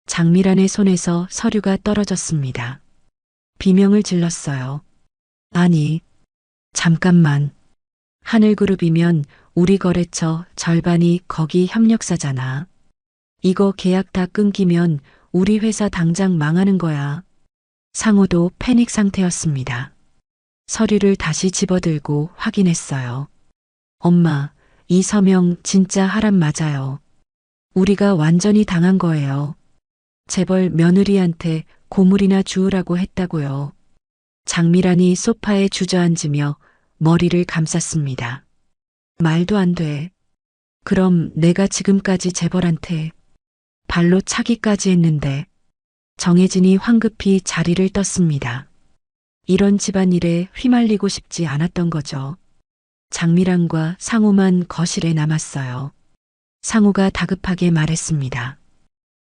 장미란의 손에서 서류가 떨어졌습니다. 비명을 질렀어요. 아니, 잠깐만. 하늘그룹이면 우리 거래처 절반이 거기 협력사잖아. 이거 계약 다 끊기면 우리 회사 당장 망하는 거야. 상호도 패닉 상태였습니다. 서류를 다시 집어들고 확인했어요. 엄마, 이 서명 진짜 하람 맞아요. 우리가 완전히 당한 거예요. 재벌 며느리한테 고물이나 주우라고 했다고요. 장미란이 소파에 주저앉으며 머리를 감쌌습니다. 말도 안 돼. 그럼 내가 지금까지 재벌한테 발로 차기까지 했는데. 정혜진이 황급히 자리를 떴습니다. 이런 집안일에 휘말리고 싶지 않았던 거죠. 장미란과 상호만 거실에 남았어요. 상호가 다급하게 말했습니다.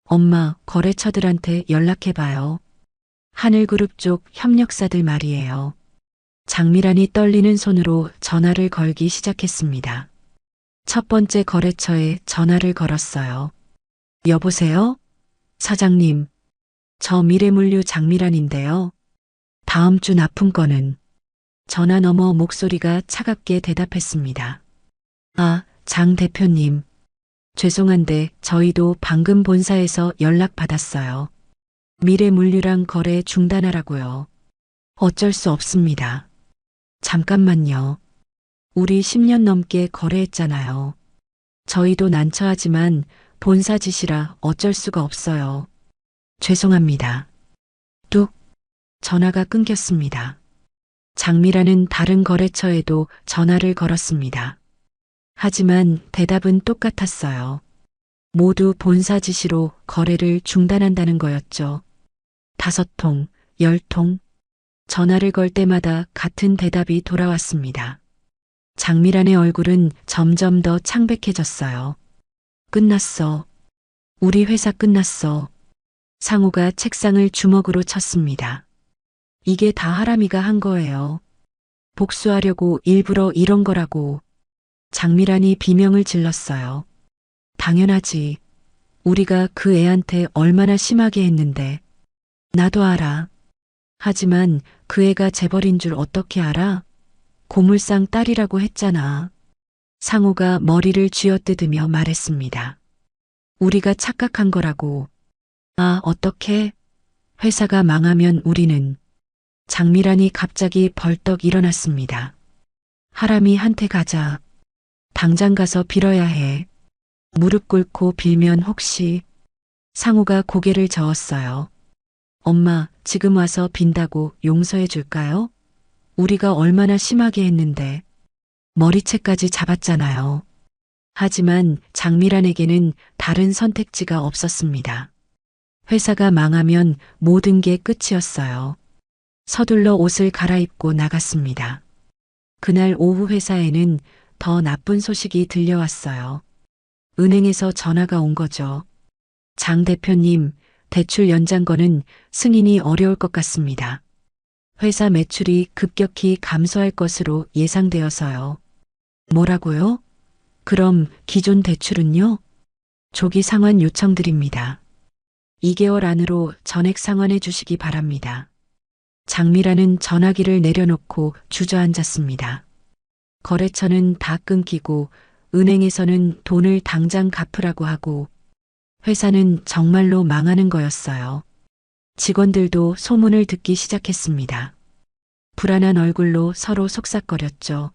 엄마, 거래처들한테 연락해봐요. 하늘그룹 쪽 협력사들 말이에요. 장미란이 떨리는 손으로 전화를 걸기 시작했습니다. 첫 번째 거래처에 전화를 걸었어요. 여보세요? 사장님, 저 미래물류 장미란인데요. 다음 주 납품건은? 전화 너머 목소리가 차갑게 대답했습니다. 아, 장 대표님. 죄송한데 저희도 방금 본사에서 연락받았어요. 미래물류랑 거래 중단하라고요. 어쩔 수 없습니다. 잠깐만요. 우리 10년 넘게 거래했잖아요. 저희도 난처하지만 본사 지시라 어쩔 수가 없어요. 죄송합니다. 뚝. 전화가 끊겼습니다. 장미란은 다른 거래처에도 전화를 걸었습니다. 하지만 대답은 똑같았어요. 모두 본사 지시로 거래를 중단한다는 거였죠. 5통, 10통. 전화를 걸 때마다 같은 대답이 돌아왔습니다. 장미란의 얼굴은 점점 더 창백해졌어요. 끝났어. 우리 회사 끝났어. 상호가 책상을 주먹으로 쳤습니다. 이게 다 하람이가 한 거예요. 복수하려고 일부러 이런 거라고. 장미란이 비명을 질렀어요. 당연하지. 우리가 그 애한테 얼마나 심하게 했는데. 나도 알아. 하지만 그 애가 재벌인 줄 어떻게 알아? 고물상 딸이라고 했잖아. 상호가 머리를 쥐어뜯으며 말했습니다. 우리가 착각한 거라고. 아, 어떻게? 회사가 망하면 우리는. 장미란이 갑자기 벌떡 일어났습니다. 하람이 한테 가자. 당장 가서 빌어야 해. 무릎 꿇고 빌면 혹시. 상호가 고개를 저었어요. 엄마, 지금 와서 빈다고 용서해 줄까요? 우리가 얼마나 심하게 했는데. 머리채까지 잡았잖아요. 하지만 장미란에게는 다른 선택지가 없었습니다. 회사가 망하면 모든 게 끝이었어요. 서둘러 옷을 갈아입고 나갔습니다. 그날 오후 회사에는 더 나쁜 소식이 들려왔어요. 은행에서 전화가 온 거죠. 장 대표님, 대출 연장건은 승인이 어려울 것 같습니다. 회사 매출이 급격히 감소할 것으로 예상되어서요. 뭐라고요? 그럼 기존 대출은요? 조기 상환 요청드립니다. 2개월 안으로 전액 상환해 주시기 바랍니다. 장미란은 전화기를 내려놓고 주저앉았습니다. 거래처는 다 끊기고 은행에서는 돈을 당장 갚으라고 하고 회사는 정말로 망하는 거였어요. 직원들도 소문을 듣기 시작했습니다. 불안한 얼굴로 서로 속삭거렸죠.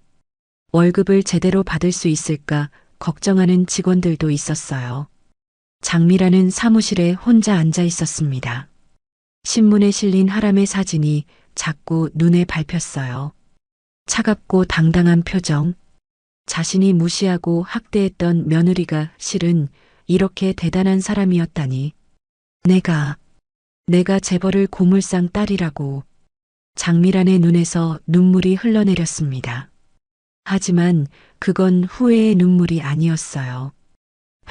월급을 제대로 받을 수 있을까 걱정하는 직원들도 있었어요. 장미라는 사무실에 혼자 앉아 있었습니다. 신문에 실린 하람의 사진이 자꾸 눈에 밟혔어요. 차갑고 당당한 표정. 자신이 무시하고 학대했던 며느리가 실은 이렇게 대단한 사람이었다니. 내가 재벌을 고물상 딸이라고. 장미란의 눈에서 눈물이 흘러내렸습니다. 하지만 그건 후회의 눈물이 아니었어요.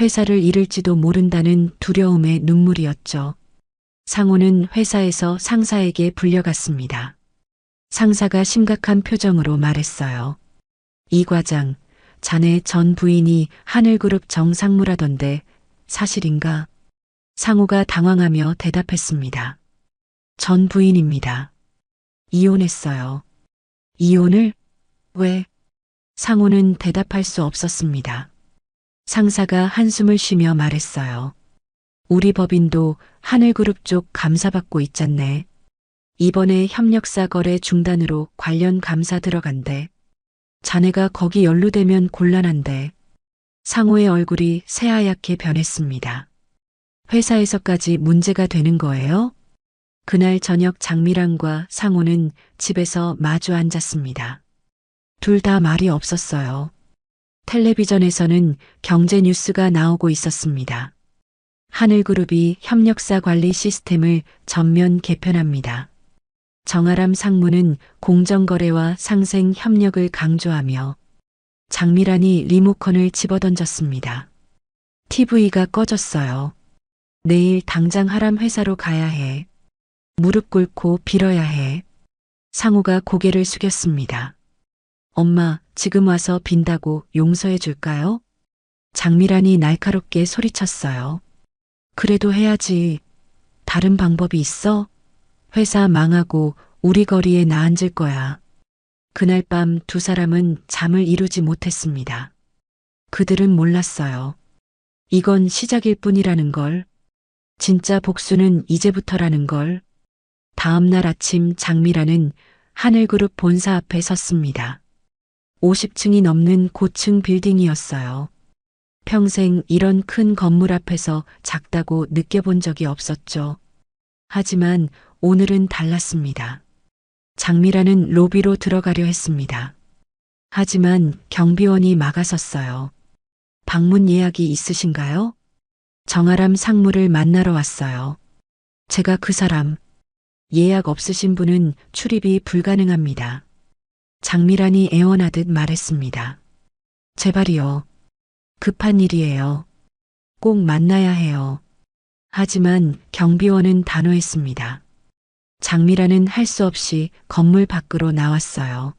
회사를 잃을지도 모른다는 두려움의 눈물이었죠. 상호는 회사에서 상사에게 불려갔습니다. 상사가 심각한 표정으로 말했어요. 이 과장, 자네 전 부인이 하늘그룹 정상무라던데 사실인가? 상호가 당황하며 대답했습니다. 전 부인입니다. 이혼했어요. 이혼을? 왜? 상호는 대답할 수 없었습니다. 상사가 한숨을 쉬며 말했어요. 우리 법인도 하늘그룹 쪽 감사받고 있잖네. 이번에 협력사 거래 중단으로 관련 감사 들어간대. 자네가 거기 연루되면 곤란한데. 상호의 얼굴이 새하얗게 변했습니다. 회사에서까지 문제가 되는 거예요? 그날 저녁 장미란과 상호는 집에서 마주 앉았습니다. 둘 다 말이 없었어요. 텔레비전에서는 경제 뉴스가 나오고 있었습니다. 하늘그룹이 협력사 관리 시스템을 전면 개편합니다. 정아람 상무는 공정거래와 상생 협력을 강조하며 장미란이 리모컨을 집어던졌습니다. TV가 꺼졌어요. 내일 당장 하람 회사로 가야 해. 무릎 꿇고 빌어야 해. 상우가 고개를 숙였습니다. 엄마, 지금 와서 빈다고 용서해 줄까요? 장미란이 날카롭게 소리쳤어요. 그래도 해야지. 다른 방법이 있어? 회사 망하고 우리 거리에 나 앉을 거야. 그날 밤 두 사람은 잠을 이루지 못했습니다. 그들은 몰랐어요. 이건 시작일 뿐이라는 걸. 진짜 복수는 이제부터라는 걸. 다음 날 아침 장미란은 하늘그룹 본사 앞에 섰습니다. 50층이 넘는 고층 빌딩이었어요. 평생 이런 큰 건물 앞에서 작다고 느껴본 적이 없었죠. 하지만 오늘은 달랐습니다. 장미란은 로비로 들어가려 했습니다. 하지만 경비원이 막아섰어요. 방문 예약이 있으신가요? 정아람 상무를 만나러 왔어요. 제가 그 사람. 예약 없으신 분은 출입이 불가능합니다. 장미란이 애원하듯 말했습니다. 제발이요. 급한 일이에요. 꼭 만나야 해요. 하지만 경비원은 단호했습니다. 장미란은 할 수 없이 건물 밖으로 나왔어요.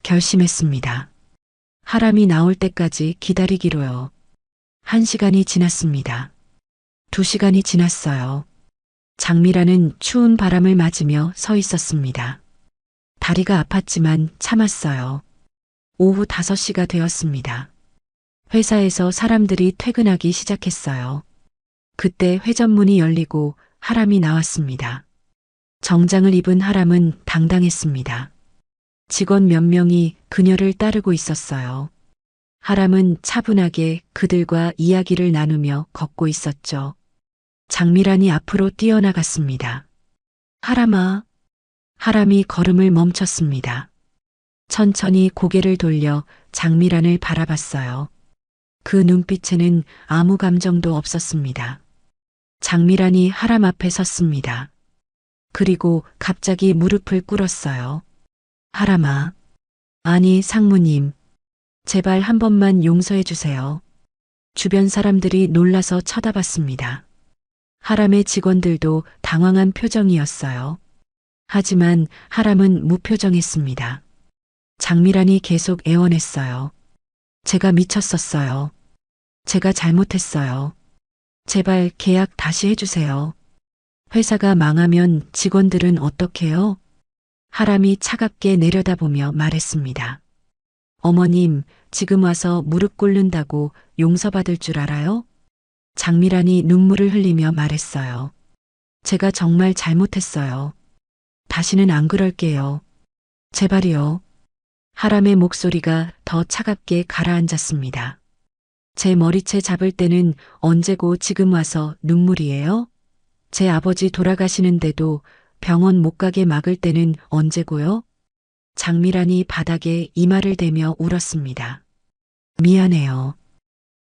결심했습니다. 하람이 나올 때까지 기다리기로요. 1시간이 지났습니다. 2시간이 지났어요. 장미란은 추운 바람을 맞으며 서 있었습니다. 다리가 아팠지만 참았어요. 오후 5시가 되었습니다. 회사에서 사람들이 퇴근하기 시작했어요. 그때 회전문이 열리고 하람이 나왔습니다. 정장을 입은 하람은 당당했습니다. 직원 몇 명이 그녀를 따르고 있었어요. 하람은 차분하게 그들과 이야기를 나누며 걷고 있었죠. 장미란이 앞으로 뛰어나갔습니다. 하람아. 하람이 걸음을 멈췄습니다. 천천히 고개를 돌려 장미란을 바라봤어요. 그 눈빛에는 아무 감정도 없었습니다. 장미란이 하람 앞에 섰습니다. 그리고 갑자기 무릎을 꿇었어요. 하람아. 아니, 상무님. 제발 한 번만 용서해 주세요. 주변 사람들이 놀라서 쳐다봤습니다. 하람의 직원들도 당황한 표정이었어요. 하지만 하람은 무표정했습니다. 장미란이 계속 애원했어요. 제가 미쳤었어요. 제가 잘못했어요. 제발 계약 다시 해주세요. 회사가 망하면 직원들은 어떡해요? 하람이 차갑게 내려다보며 말했습니다. 어머님, 지금 와서 무릎 꿇는다고 용서받을 줄 알아요? 장미란이 눈물을 흘리며 말했어요. 제가 정말 잘못했어요. 다시는 안 그럴게요. 제발이요. 하람의 목소리가 더 차갑게 가라앉았습니다. 제 머리채 잡을 때는 언제고 지금 와서 눈물이에요? 제 아버지 돌아가시는데도 병원 못 가게 막을 때는 언제고요? 장미란이 바닥에 이마를 대며 울었습니다. 미안해요.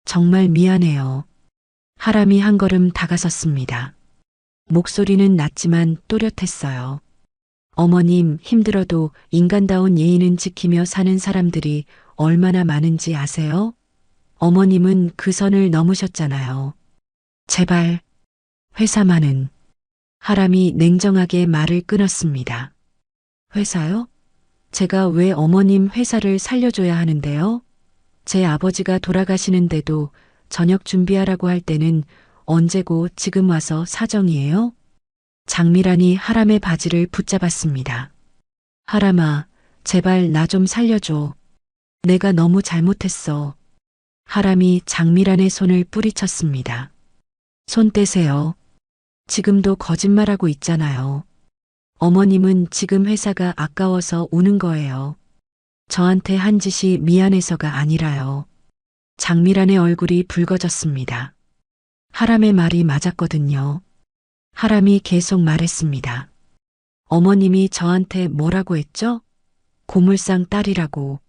정말 미안해요. 하람이 한 걸음 다가섰습니다. 목소리는 낮지만 또렷했어요. 어머님, 힘들어도 인간다운 예의는 지키며 사는 사람들이 얼마나 많은지 아세요? 어머님은 그 선을 넘으셨잖아요. 제발, 회사만은. 하람이 냉정하게 말을 끊었습니다. 회사요? 제가 왜 어머님 회사를 살려줘야 하는데요? 제 아버지가 돌아가시는데도 저녁 준비하라고 할 때는 언제고 지금 와서 사정이에요? 장미란이 하람의 바지를 붙잡았습니다. 하람아, 제발 나 좀 살려줘. 내가 너무 잘못했어. 하람이 장미란의 손을 뿌리쳤습니다. 손 떼세요. 지금도 거짓말하고 있잖아요. 어머님은 지금 회사가 아까워서 우는 거예요. 저한테 한 짓이 미안해서가 아니라요. 장미란의 얼굴이 붉어졌습니다. 하람의 말이 맞았거든요. 하람이 계속 말했습니다. 어머님이 저한테 뭐라고 했죠? 고물상 딸이라고.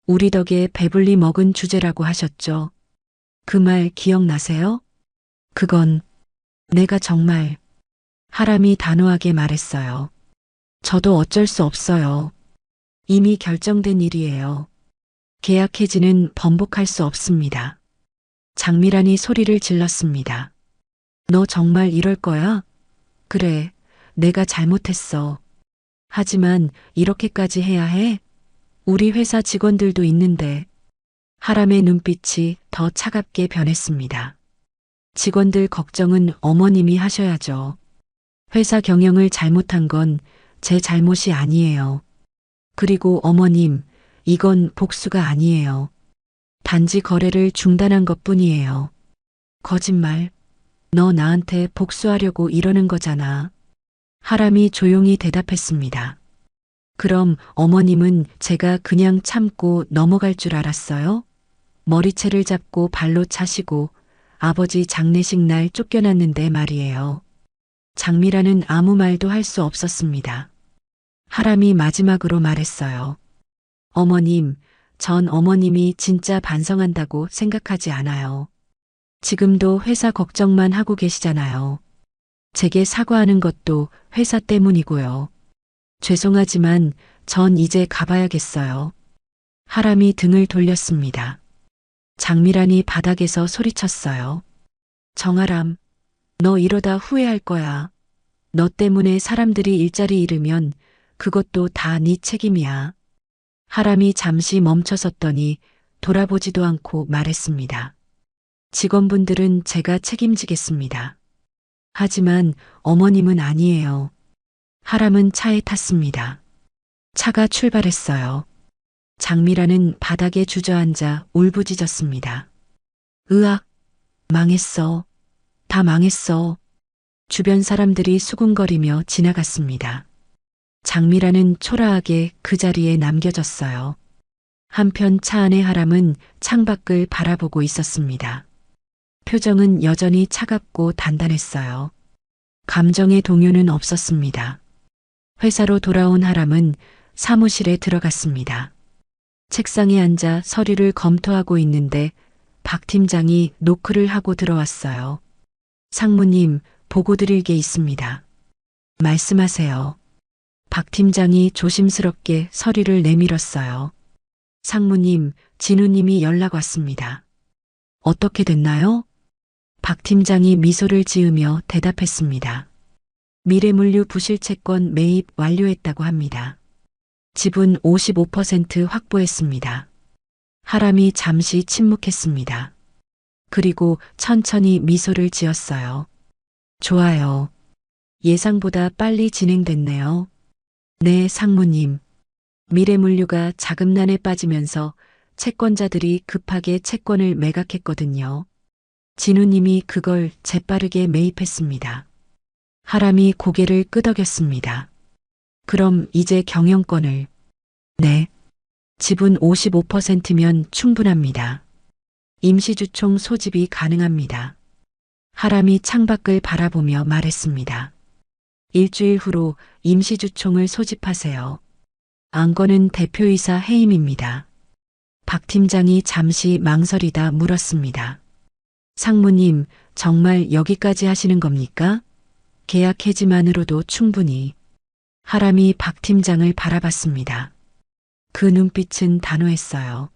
우리 덕에 배불리 먹은 주제라고 하셨죠. 그 말 기억나세요? 그건 내가 정말. 하람이 단호하게 말했어요. 저도 어쩔 수 없어요. 이미 결정된 일이에요. 계약 해지는 번복할 수 없습니다. 장미란이 소리를 질렀습니다. 너 정말 이럴 거야? 그래, 내가 잘못했어. 하지만 이렇게까지 해야 해? 우리 회사 직원들도 있는데. 하람의 눈빛이 더 차갑게 변했습니다. 직원들 걱정은 어머님이 하셔야죠. 회사 경영을 잘못한 건 제 잘못이 아니에요. 그리고 어머님, 이건 복수가 아니에요. 단지 거래를 중단한 것뿐이에요. 거짓말. 너 나한테 복수하려고 이러는 거잖아. 하람이 조용히 대답했습니다. 그럼 어머님은 제가 그냥 참고 넘어갈 줄 알았어요? 머리채를 잡고 발로 차시고 아버지 장례식 날 쫓겨났는데 말이에요. 장미란은 아무 말도 할 수 없었습니다. 하람이 마지막으로 말했어요. 어머님, 전 어머님이 진짜 반성한다고 생각하지 않아요. 지금도 회사 걱정만 하고 계시잖아요. 제게 사과하는 것도 회사 때문이고요. 죄송하지만 전 이제 가봐야겠어요. 하람이 등을 돌렸습니다. 장미란이 바닥에서 소리쳤어요. 정아람, 너 이러다 후회할 거야. 너 때문에 사람들이 일자리 잃으면 그것도 다 네 책임이야. 하람이 잠시 멈춰섰더니 돌아보지도 않고 말했습니다. 직원분들은 제가 책임지겠습니다. 하지만 어머님은 아니에요. 하람은 차에 탔습니다. 차가 출발했어요. 장미란은 바닥에 주저앉아 울부짖었습니다. 으악, 망했어. 다 망했어. 주변 사람들이 수군거리며 지나갔습니다. 장미란은 초라하게 그 자리에 남겨졌어요. 한편 차 안의 하람은 창밖을 바라보고 있었습니다. 표정은 여전히 차갑고 단단했어요. 감정의 동요는 없었습니다. 회사로 돌아온 하람은 사무실에 들어갔습니다. 책상에 앉아 서류를 검토하고 있는데 박 팀장이 노크를 하고 들어왔어요. 상무님, 보고 드릴 게 있습니다. 말씀하세요. 박 팀장이 조심스럽게 서류를 내밀었어요. 상무님, 진우님이 연락 왔습니다. 어떻게 됐나요? 박 팀장이 미소를 지으며 대답했습니다. 미래물류 부실채권 매입 완료했다고 합니다. 지분 55% 확보했습니다. 하람이 잠시 침묵했습니다. 그리고 천천히 미소를 지었어요. 좋아요. 예상보다 빨리 진행됐네요. 네, 상무님. 미래물류가 자금난에 빠지면서 채권자들이 급하게 채권을 매각했거든요. 진우님이 그걸 재빠르게 매입했습니다. 하람이 고개를 끄덕였습니다. 그럼 이제 경영권을. 네. 지분 55%면 충분합니다. 임시주총 소집이 가능합니다. 하람이 창밖을 바라보며 말했습니다. 일주일 후로 임시주총을 소집하세요. 안건은 대표이사 해임입니다. 박 팀장이 잠시 망설이다 물었습니다. 상무님, 정말 여기까지 하시는 겁니까? 계약 해지만으로도 충분히. 하람이 박 팀장을 바라봤습니다. 그 눈빛은 단호했어요.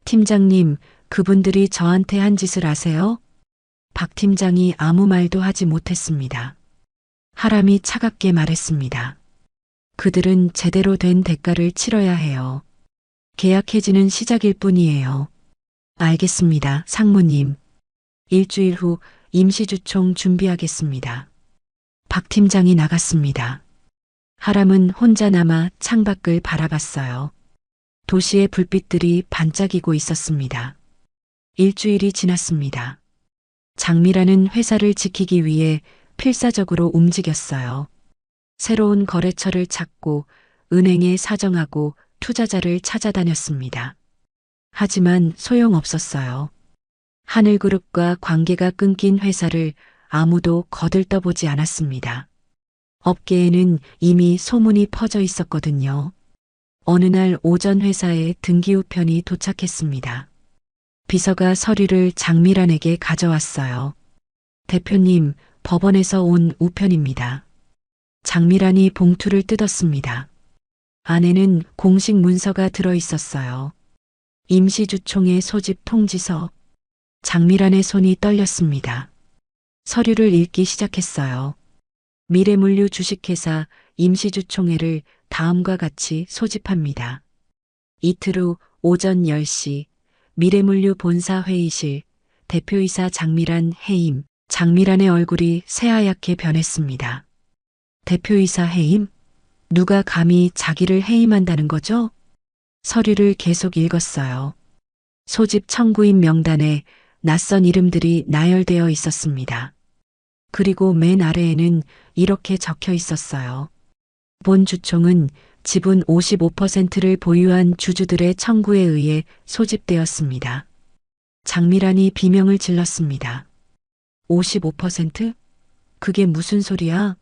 팀장님, 그분들이 저한테 한 짓을 아세요? 박 팀장이 아무 말도 하지 못했습니다. 하람이 차갑게 말했습니다. 그들은 제대로 된 대가를 치러야 해요. 계약 해지는 시작일 뿐이에요. 알겠습니다, 상무님. 일주일 후 임시주총 준비하겠습니다. 박 팀장이 나갔습니다. 하람은 혼자 남아 창밖을 바라봤어요. 도시의 불빛들이 반짝이고 있었습니다. 일주일이 지났습니다. 장미라는 회사를 지키기 위해 필사적으로 움직였어요. 새로운 거래처를 찾고 은행에 사정하고 투자자를 찾아다녔습니다. 하지만 소용없었어요. 하늘그룹과 관계가 끊긴 회사를 아무도 거들떠보지 않았습니다. 업계에는 이미 소문이 퍼져 있었거든요. 어느 날 오전 회사에 등기우편이 도착했습니다. 비서가 서류를 장미란에게 가져왔어요. 대표님, 법원에서 온 우편입니다. 장미란이 봉투를 뜯었습니다. 안에는 공식 문서가 들어 있었어요. 임시주총의 소집 통지서. 장미란의 손이 떨렸습니다. 서류를 읽기 시작했어요. 미래물류 주식회사 임시주총회를 다음과 같이 소집합니다. 이틀 후 오전 10시 미래물류 본사 회의실 대표이사 장미란 해임. 장미란의 얼굴이 새하얗게 변했습니다. 대표이사 해임? 누가 감히 자기를 해임한다는 거죠? 서류를 계속 읽었어요. 소집 청구인 명단에 낯선 이름들이 나열되어 있었습니다. 그리고 맨 아래에는 이렇게 적혀 있었어요. 본 주총은 지분 55%를 보유한 주주들의 청구에 의해 소집되었습니다. 장미란이 비명을 질렀습니다. 55%? 그게 무슨 소리야?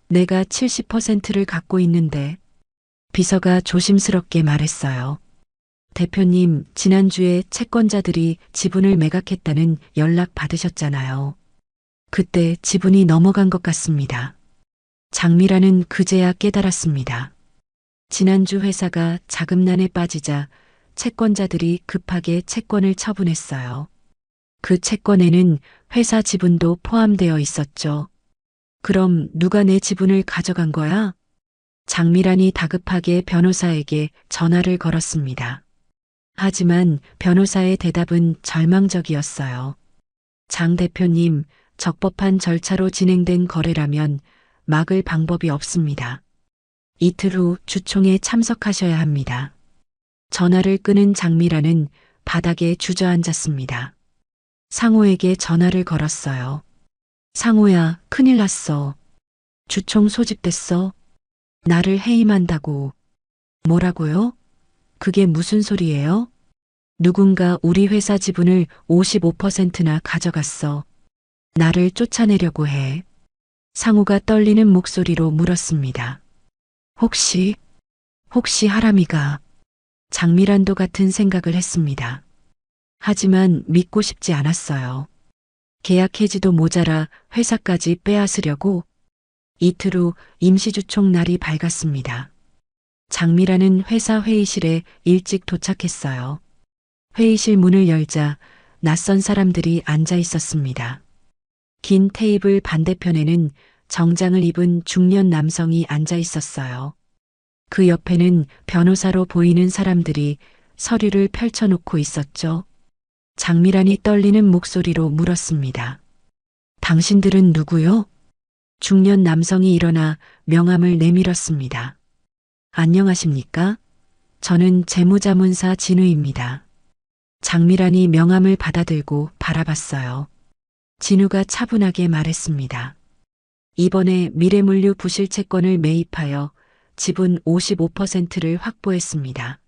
내가 70%를 갖고 있는데. 비서가 조심스럽게 말했어요. 대표님, 지난주에 채권자들이 지분을 매각했다는 연락 받으셨잖아요. 그때 지분이 넘어간 것 같습니다. 장미란은 그제야 깨달았습니다. 지난주 회사가 자금난에 빠지자 채권자들이 급하게 채권을 처분했어요. 그 채권에는 회사 지분도 포함되어 있었죠. 그럼 누가 내 지분을 가져간 거야? 장미란이 다급하게 변호사에게 전화를 걸었습니다. 하지만 변호사의 대답은 절망적이었어요. 장 대표님, 적법한 절차로 진행된 거래라면 막을 방법이 없습니다. 이틀 후 주총에 참석하셔야 합니다. 전화를 끊은 장미란은 바닥에 주저앉았습니다. 상호에게 전화를 걸었어요. 상호야, 큰일 났어. 주총 소집됐어. 나를 해임한다고. 뭐라고요? 그게 무슨 소리예요? 누군가 우리 회사 지분을 55%나 가져갔어. 나를 쫓아내려고 해. 상우가 떨리는 목소리로 물었습니다. 혹시 하람이가. 장미란도 같은 생각을 했습니다. 하지만 믿고 싶지 않았어요. 계약 해지도 모자라 회사까지 빼앗으려고. 이틀 후 임시주총 날이 밝았습니다. 장미란은 회사 회의실에 일찍 도착했어요. 회의실 문을 열자 낯선 사람들이 앉아 있었습니다. 긴 테이블 반대편에는 정장을 입은 중년 남성이 앉아 있었어요. 그 옆에는 변호사로 보이는 사람들이 서류를 펼쳐놓고 있었죠. 장미란이 떨리는 목소리로 물었습니다. 당신들은 누구요? 중년 남성이 일어나 명함을 내밀었습니다. 안녕하십니까? 저는 재무자문사 진우입니다. 장미란이 명함을 받아들고 바라봤어요. 진우가 차분하게 말했습니다. 이번에 미래물류 부실 채권을 매입하여 지분 55%를 확보했습니다.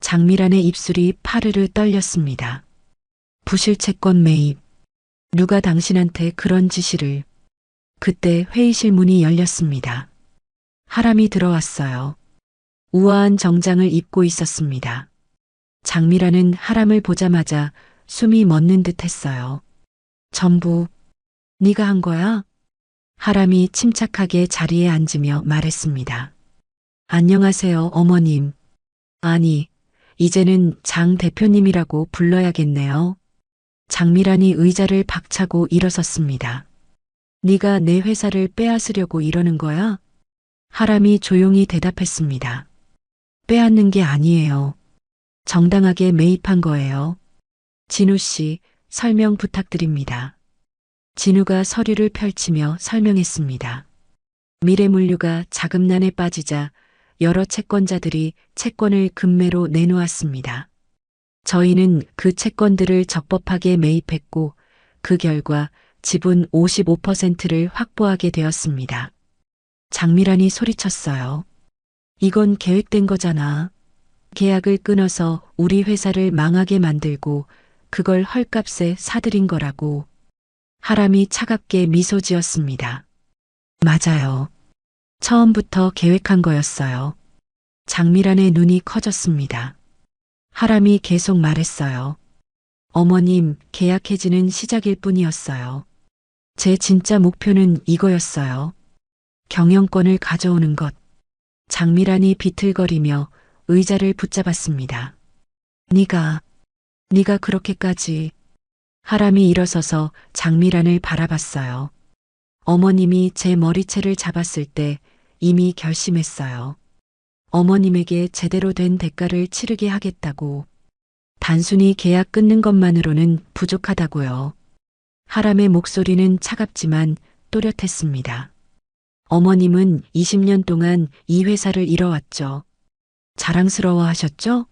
장미란의 입술이 파르르 떨렸습니다. 부실 채권 매입. 누가 당신한테 그런 지시를. 그때 회의실 문이 열렸습니다. 하람이 들어왔어요. 우아한 정장을 입고 있었습니다. 장미란은 하람을 보자마자 숨이 멎는 듯 했어요. 전부 네가 한 거야? 하람이 침착하게 자리에 앉으며 말했습니다. 안녕하세요, 어머님. 아니, 이제는 장 대표님이라고 불러야겠네요. 장미란이 의자를 박차고 일어섰습니다. 네가 내 회사를 빼앗으려고 이러는 거야? 하람이 조용히 대답했습니다. 빼앗는 게 아니에요. 정당하게 매입한 거예요. 진우 씨, 설명 부탁드립니다. 진우가 서류를 펼치며 설명했습니다. 미래물류가 자금난에 빠지자 여러 채권자들이 채권을 급매로 내놓았습니다. 저희는 그 채권들을 적법하게 매입했고 그 결과 지분 55%를 확보하게 되었습니다. 장미란이 소리쳤어요. 이건 계획된 거잖아. 계약을 끊어서 우리 회사를 망하게 만들고 그걸 헐값에 사들인 거라고. 하람이 차갑게 미소 지었습니다. 맞아요. 처음부터 계획한 거였어요. 장미란의 눈이 커졌습니다. 하람이 계속 말했어요. 어머님, 계약 해지는 시작일 뿐이었어요. 제 진짜 목표는 이거였어요. 경영권을 가져오는 것. 장미란이 비틀거리며 의자를 붙잡았습니다. 네가 그렇게까지. 하람이 일어서서 장미란을 바라봤어요. 어머님이 제 머리채를 잡았을 때 이미 결심했어요. 어머님에게 제대로 된 대가를 치르게 하겠다고. 단순히 계약 끊는 것만으로는 부족하다고요. 하람의 목소리는 차갑지만 또렷했습니다. 어머님은 20년 동안 이 회사를 이뤄왔죠. 자랑스러워 하셨죠?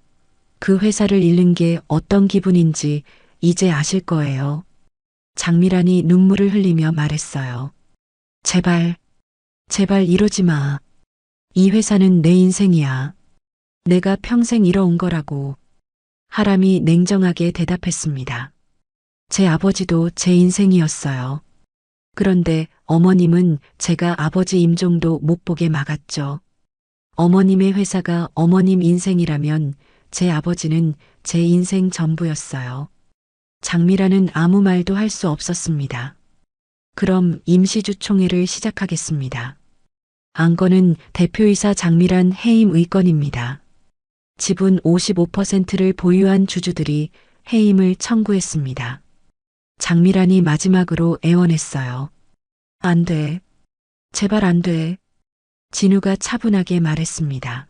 그 회사를 잃는 게 어떤 기분인지 이제 아실 거예요. 장미란이 눈물을 흘리며 말했어요. 제발 이러지 마. 이 회사는 내 인생이야. 내가 평생 이뤄온 거라고. 하람이 냉정하게 대답했습니다. 제 아버지도 제 인생이었어요. 그런데 어머님은 제가 아버지 임종도 못 보게 막았죠. 어머님의 회사가 어머님 인생이라면 제 아버지는 제 인생 전부였어요. 장미란은 아무 말도 할 수 없었습니다. 그럼 임시주총회를 시작하겠습니다. 안건은 대표이사 장미란 해임 의건입니다. 지분 55%를 보유한 주주들이 해임을 청구했습니다. 장미란이 마지막으로 애원했어요. 안 돼. 제발 안 돼. 진우가 차분하게 말했습니다.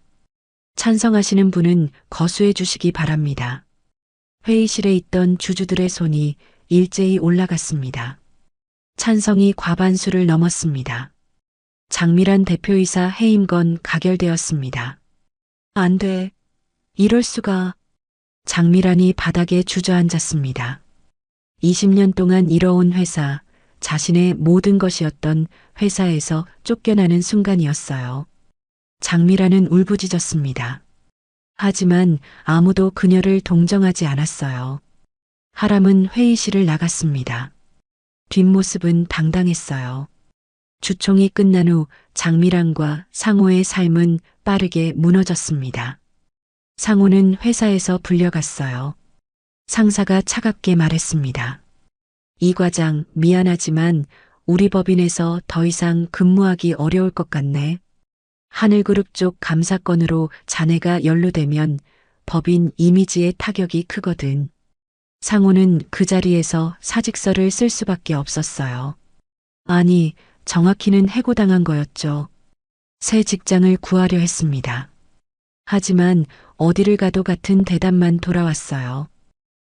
찬성하시는 분은 거수해 주시기 바랍니다. 회의실에 있던 주주들의 손이 일제히 올라갔습니다. 찬성이 과반수를 넘었습니다. 장미란 대표이사 해임건 가결되었습니다. 안 돼. 이럴 수가. 장미란이 바닥에 주저앉았습니다. 20년 동안 이뤄온 회사, 자신의 모든 것이었던 회사에서 쫓겨나는 순간이었어요. 장미란은 울부짖었습니다. 하지만 아무도 그녀를 동정하지 않았어요. 하람은 회의실을 나갔습니다. 뒷모습은 당당했어요. 주총이 끝난 후 장미란과 상호의 삶은 빠르게 무너졌습니다. 상호는 회사에서 불려갔어요. 상사가 차갑게 말했습니다. 이 과장, 미안하지만 우리 법인에서 더 이상 근무하기 어려울 것 같네. 하늘그룹 쪽 감사건으로 자네가 연루되면 법인 이미지에 타격이 크거든. 상호는 그 자리에서 사직서를 쓸 수밖에 없었어요. 아니, 정확히는 해고당한 거였죠. 새 직장을 구하려 했습니다. 하지만 어디를 가도 같은 대답만 돌아왔어요.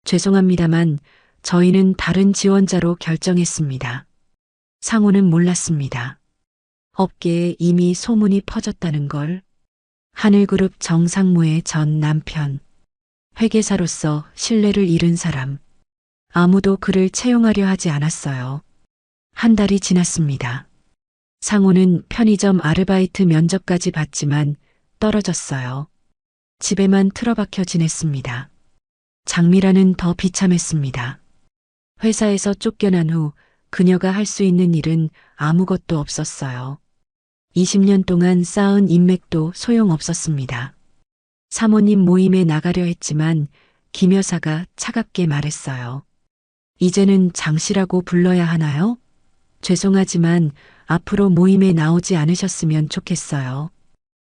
죄송합니다만 저희는 다른 지원자로 결정했습니다. 상호는 몰랐습니다. 업계에 이미 소문이 퍼졌다는 걸. 하늘그룹 정상무의 전 남편. 회계사로서 신뢰를 잃은 사람. 아무도 그를 채용하려 하지 않았어요. 한 달이 지났습니다. 상호는 편의점 아르바이트 면접까지 봤지만 떨어졌어요. 집에만 틀어박혀 지냈습니다. 장미라는 더 비참했습니다. 회사에서 쫓겨난 후 그녀가 할 수 있는 일은 아무것도 없었어요. 20년 동안 쌓은 인맥도 소용없었습니다. 사모님 모임에 나가려 했지만 김 여사가 차갑게 말했어요. 이제는 장 씨라고 불러야 하나요? 죄송하지만 앞으로 모임에 나오지 않으셨으면 좋겠어요.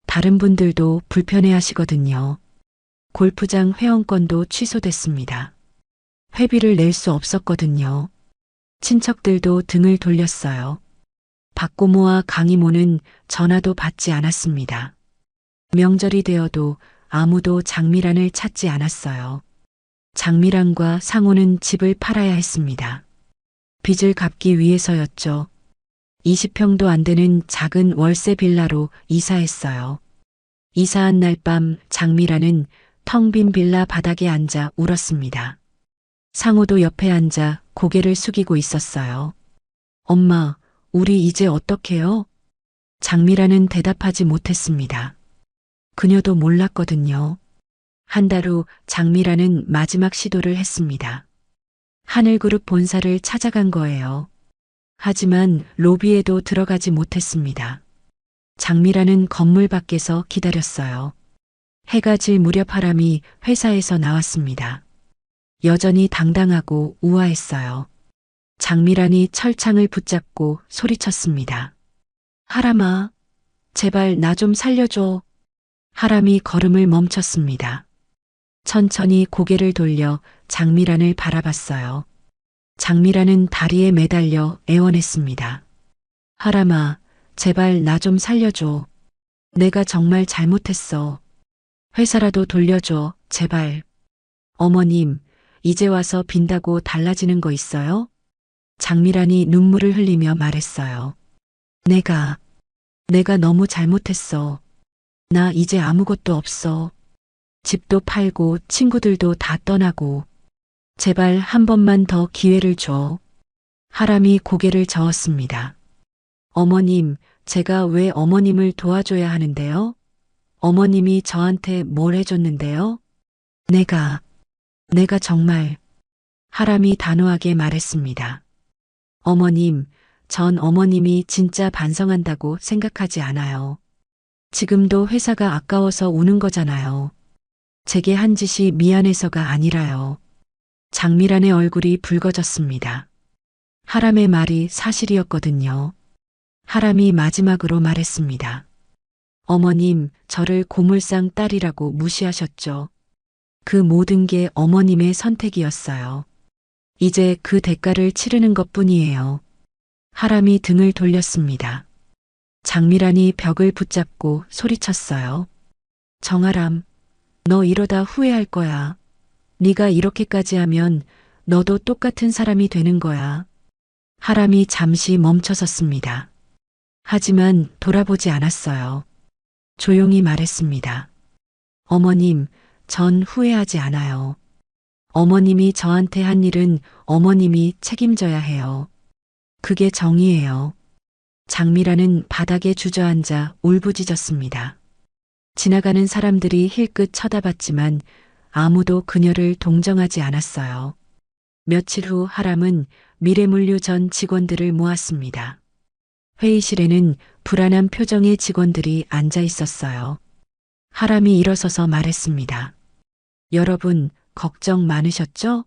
다른 분들도 불편해 하시거든요. 골프장 회원권도 취소됐습니다. 회비를 낼 수 없었거든요. 친척들도 등을 돌렸어요. 박고모와 강이모는 전화도 받지 않았습니다. 명절이 되어도 아무도 장미란을 찾지 않았어요. 장미란과 상호는 집을 팔아야 했습니다. 빚을 갚기 위해서였죠. 20평도 안 되는 작은 월세 빌라로 이사했어요. 이사한 날 밤 장미란은 텅 빈 빌라 바닥에 앉아 울었습니다. 상호도 옆에 앉아 고개를 숙이고 있었어요. 엄마, 우리 이제 어떡해요? 장미란은 대답하지 못했습니다. 그녀도 몰랐거든요. 한 달 후 장미란은 마지막 시도를 했습니다. 하늘그룹 본사를 찾아간 거예요. 하지만 로비에도 들어가지 못했습니다. 장미란은 건물 밖에서 기다렸어요. 해가 질 무렵 하람이 회사에서 나왔습니다. 여전히 당당하고 우아했어요. 장미란이 철창을 붙잡고 소리쳤습니다. 하람아, 제발 나 좀 살려줘. 하람이 걸음을 멈췄습니다. 천천히 고개를 돌려 장미란을 바라봤어요. 장미란은 다리에 매달려 애원했습니다. 하람아, 제발 나 좀 살려줘. 내가 정말 잘못했어. 회사라도 돌려줘, 제발. 어머님, 이제 와서 빈다고 달라지는 거 있어요? 장미란이 눈물을 흘리며 말했어요. 내가 너무 잘못했어. 나 이제 아무것도 없어. 집도 팔고 친구들도 다 떠나고. 제발 한 번만 더 기회를 줘. 하람이 고개를 저었습니다. 어머님, 제가 왜 어머님을 도와줘야 하는데요? 어머님이 저한테 뭘 해줬는데요? 내가 정말. 하람이 단호하게 말했습니다. 어머님, 전 어머님이 진짜 반성한다고 생각하지 않아요. 지금도 회사가 아까워서 우는 거잖아요. 제게 한 짓이 미안해서가 아니라요. 장미란의 얼굴이 붉어졌습니다. 하람의 말이 사실이었거든요. 하람이 마지막으로 말했습니다. 어머님, 저를 고물상 딸이라고 무시하셨죠. 그 모든 게 어머님의 선택이었어요. 이제 그 대가를 치르는 것뿐이에요. 하람이 등을 돌렸습니다. 장미란이 벽을 붙잡고 소리쳤어요. 정아람, 너 이러다 후회할 거야. 네가 이렇게까지 하면 너도 똑같은 사람이 되는 거야. 하람이 잠시 멈춰섰습니다. 하지만 돌아보지 않았어요. 조용히 말했습니다. 어머님, 전 후회하지 않아요. 어머님이 저한테 한 일은 어머님이 책임져야 해요. 그게 정의예요. 장미란은 바닥에 주저앉아 울부짖었습니다. 지나가는 사람들이 힐끗 쳐다봤지만 아무도 그녀를 동정하지 않았어요. 며칠 후 하람은 미래물류 전 직원들을 모았습니다. 회의실에는 불안한 표정의 직원들이 앉아 있었어요. 하람이 일어서서 말했습니다. 여러분, 걱정 많으셨죠?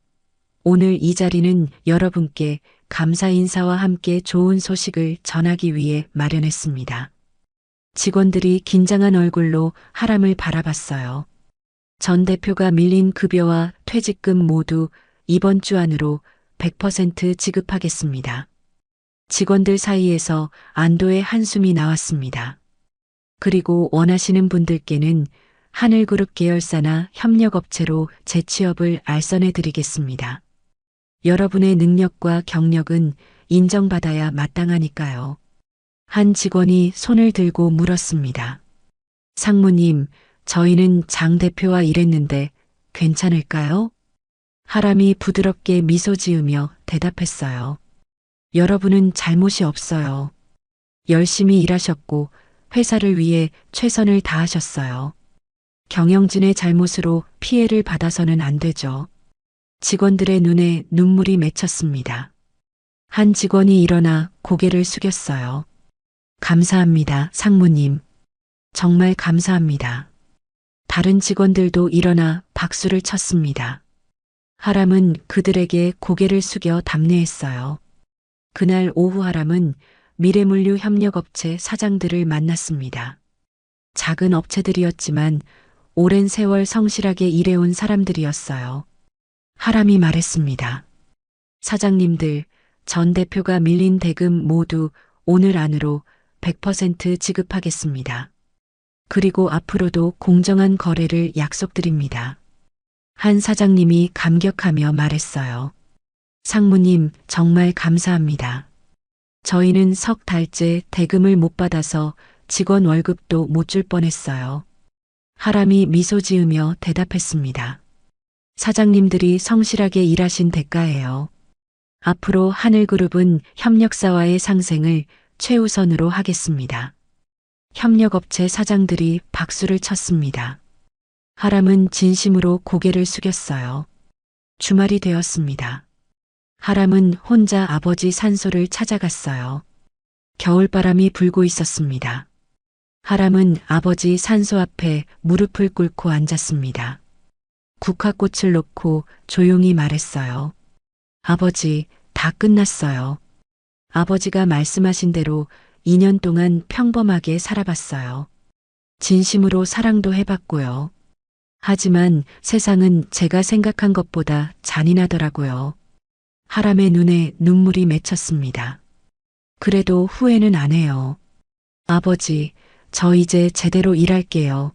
오늘 이 자리는 여러분께 감사 인사와 함께 좋은 소식을 전하기 위해 마련했습니다. 직원들이 긴장한 얼굴로 하람을 바라봤어요. 전 대표가 밀린 급여와 퇴직금 모두 이번 주 안으로 100% 지급하겠습니다. 직원들 사이에서 안도의 한숨이 나왔습니다. 그리고 원하시는 분들께는 하늘그룹 계열사나 협력업체로 재취업을 알선해 드리겠습니다. 여러분의 능력과 경력은 인정받아야 마땅하니까요. 한 직원이 손을 들고 물었습니다. 상무님, 저희는 장 대표와 일했는데 괜찮을까요? 하람이 부드럽게 미소 지으며 대답했어요. 여러분은 잘못이 없어요. 열심히 일하셨고 회사를 위해 최선을 다하셨어요. 경영진의 잘못으로 피해를 받아서는 안 되죠. 직원들의 눈에 눈물이 맺혔습니다. 한 직원이 일어나 고개를 숙였어요. 감사합니다, 상무님. 정말 감사합니다. 다른 직원들도 일어나 박수를 쳤습니다. 하람은 그들에게 고개를 숙여 답례했어요. 그날 오후 하람은 미래물류 협력업체 사장들을 만났습니다. 작은 업체들이었지만 오랜 세월 성실하게 일해온 사람들이었어요. 하람이 말했습니다. 사장님들, 전 대표가 밀린 대금 모두 오늘 안으로 100% 지급하겠습니다. 그리고 앞으로도 공정한 거래를 약속드립니다. 한 사장님이 감격하며 말했어요. 상무님, 정말 감사합니다. 저희는 석 달째 대금을 못 받아서 직원 월급도 못 줄 뻔했어요. 하람이 미소 지으며 대답했습니다. 사장님들이 성실하게 일하신 대가예요. 앞으로 하늘그룹은 협력사와의 상생을 최우선으로 하겠습니다. 협력업체 사장들이 박수를 쳤습니다. 하람은 진심으로 고개를 숙였어요. 주말이 되었습니다. 하람은 혼자 아버지 산소를 찾아갔어요. 겨울바람이 불고 있었습니다. 하람은 아버지 산소 앞에 무릎을 꿇고 앉았습니다. 국화꽃을 놓고 조용히 말했어요. 아버지, 다 끝났어요. 아버지가 말씀하신 대로 2년 동안 평범하게 살아봤어요. 진심으로 사랑도 해봤고요. 하지만 세상은 제가 생각한 것보다 잔인하더라고요. 하람의 눈에 눈물이 맺혔습니다. 그래도 후회는 안 해요. 아버지, 저 이제 제대로 일할게요.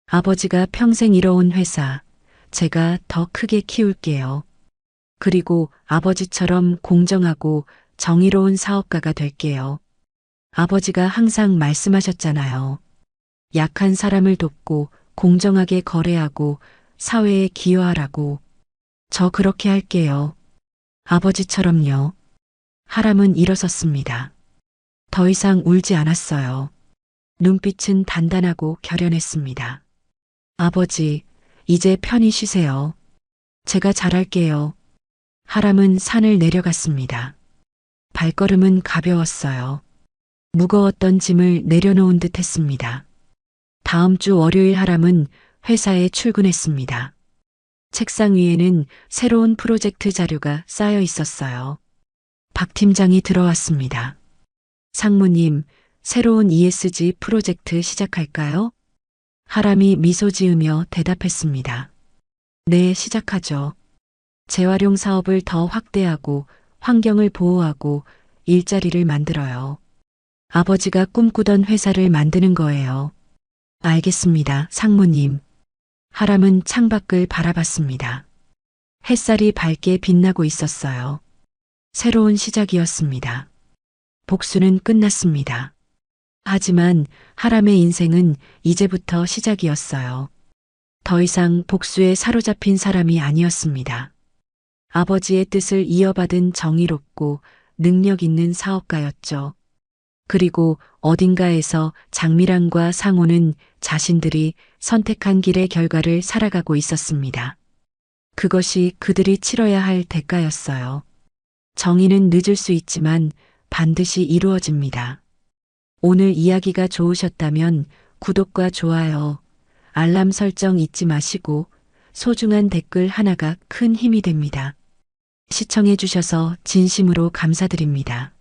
아버지가 평생 이뤄온 회사, 제가 더 크게 키울게요. 그리고 아버지처럼 공정하고 정의로운 사업가가 될게요. 아버지가 항상 말씀하셨잖아요. 약한 사람을 돕고 공정하게 거래하고 사회에 기여하라고. 저 그렇게 할게요. 아버지처럼요. 하람은 일어섰습니다. 더 이상 울지 않았어요. 눈빛은 단단하고 결연했습니다. 아버지, 이제 편히 쉬세요. 제가 잘할게요. 하람은 산을 내려갔습니다. 발걸음은 가벼웠어요. 무거웠던 짐을 내려놓은 듯 했습니다. 다음 주 월요일 하람은 회사에 출근했습니다. 책상 위에는 새로운 프로젝트 자료가 쌓여 있었어요. 박 팀장이 들어왔습니다. 상무님, 새로운 ESG 프로젝트 시작할까요? 하람이 미소 지으며 대답했습니다. 네, 시작하죠. 재활용 사업을 더 확대하고 환경을 보호하고 일자리를 만들어요. 아버지가 꿈꾸던 회사를 만드는 거예요. 알겠습니다, 상무님. 하람은 창밖을 바라봤습니다. 햇살이 밝게 빛나고 있었어요. 새로운 시작이었습니다. 복수는 끝났습니다. 하지만 하람의 인생은 이제부터 시작이었어요. 더 이상 복수에 사로잡힌 사람이 아니었습니다. 아버지의 뜻을 이어받은 정의롭고 능력 있는 사업가였죠. 그리고 어딘가에서 장미란과 상호는 자신들이 선택한 길의 결과를 살아가고 있었습니다. 그것이 그들이 치러야 할 대가였어요. 정의는 늦을 수 있지만 반드시 이루어집니다. 오늘 이야기가 좋으셨다면 구독과 좋아요, 알람 설정 잊지 마시고 소중한 댓글 하나가 큰 힘이 됩니다. 시청해 주셔서 진심으로 감사드립니다.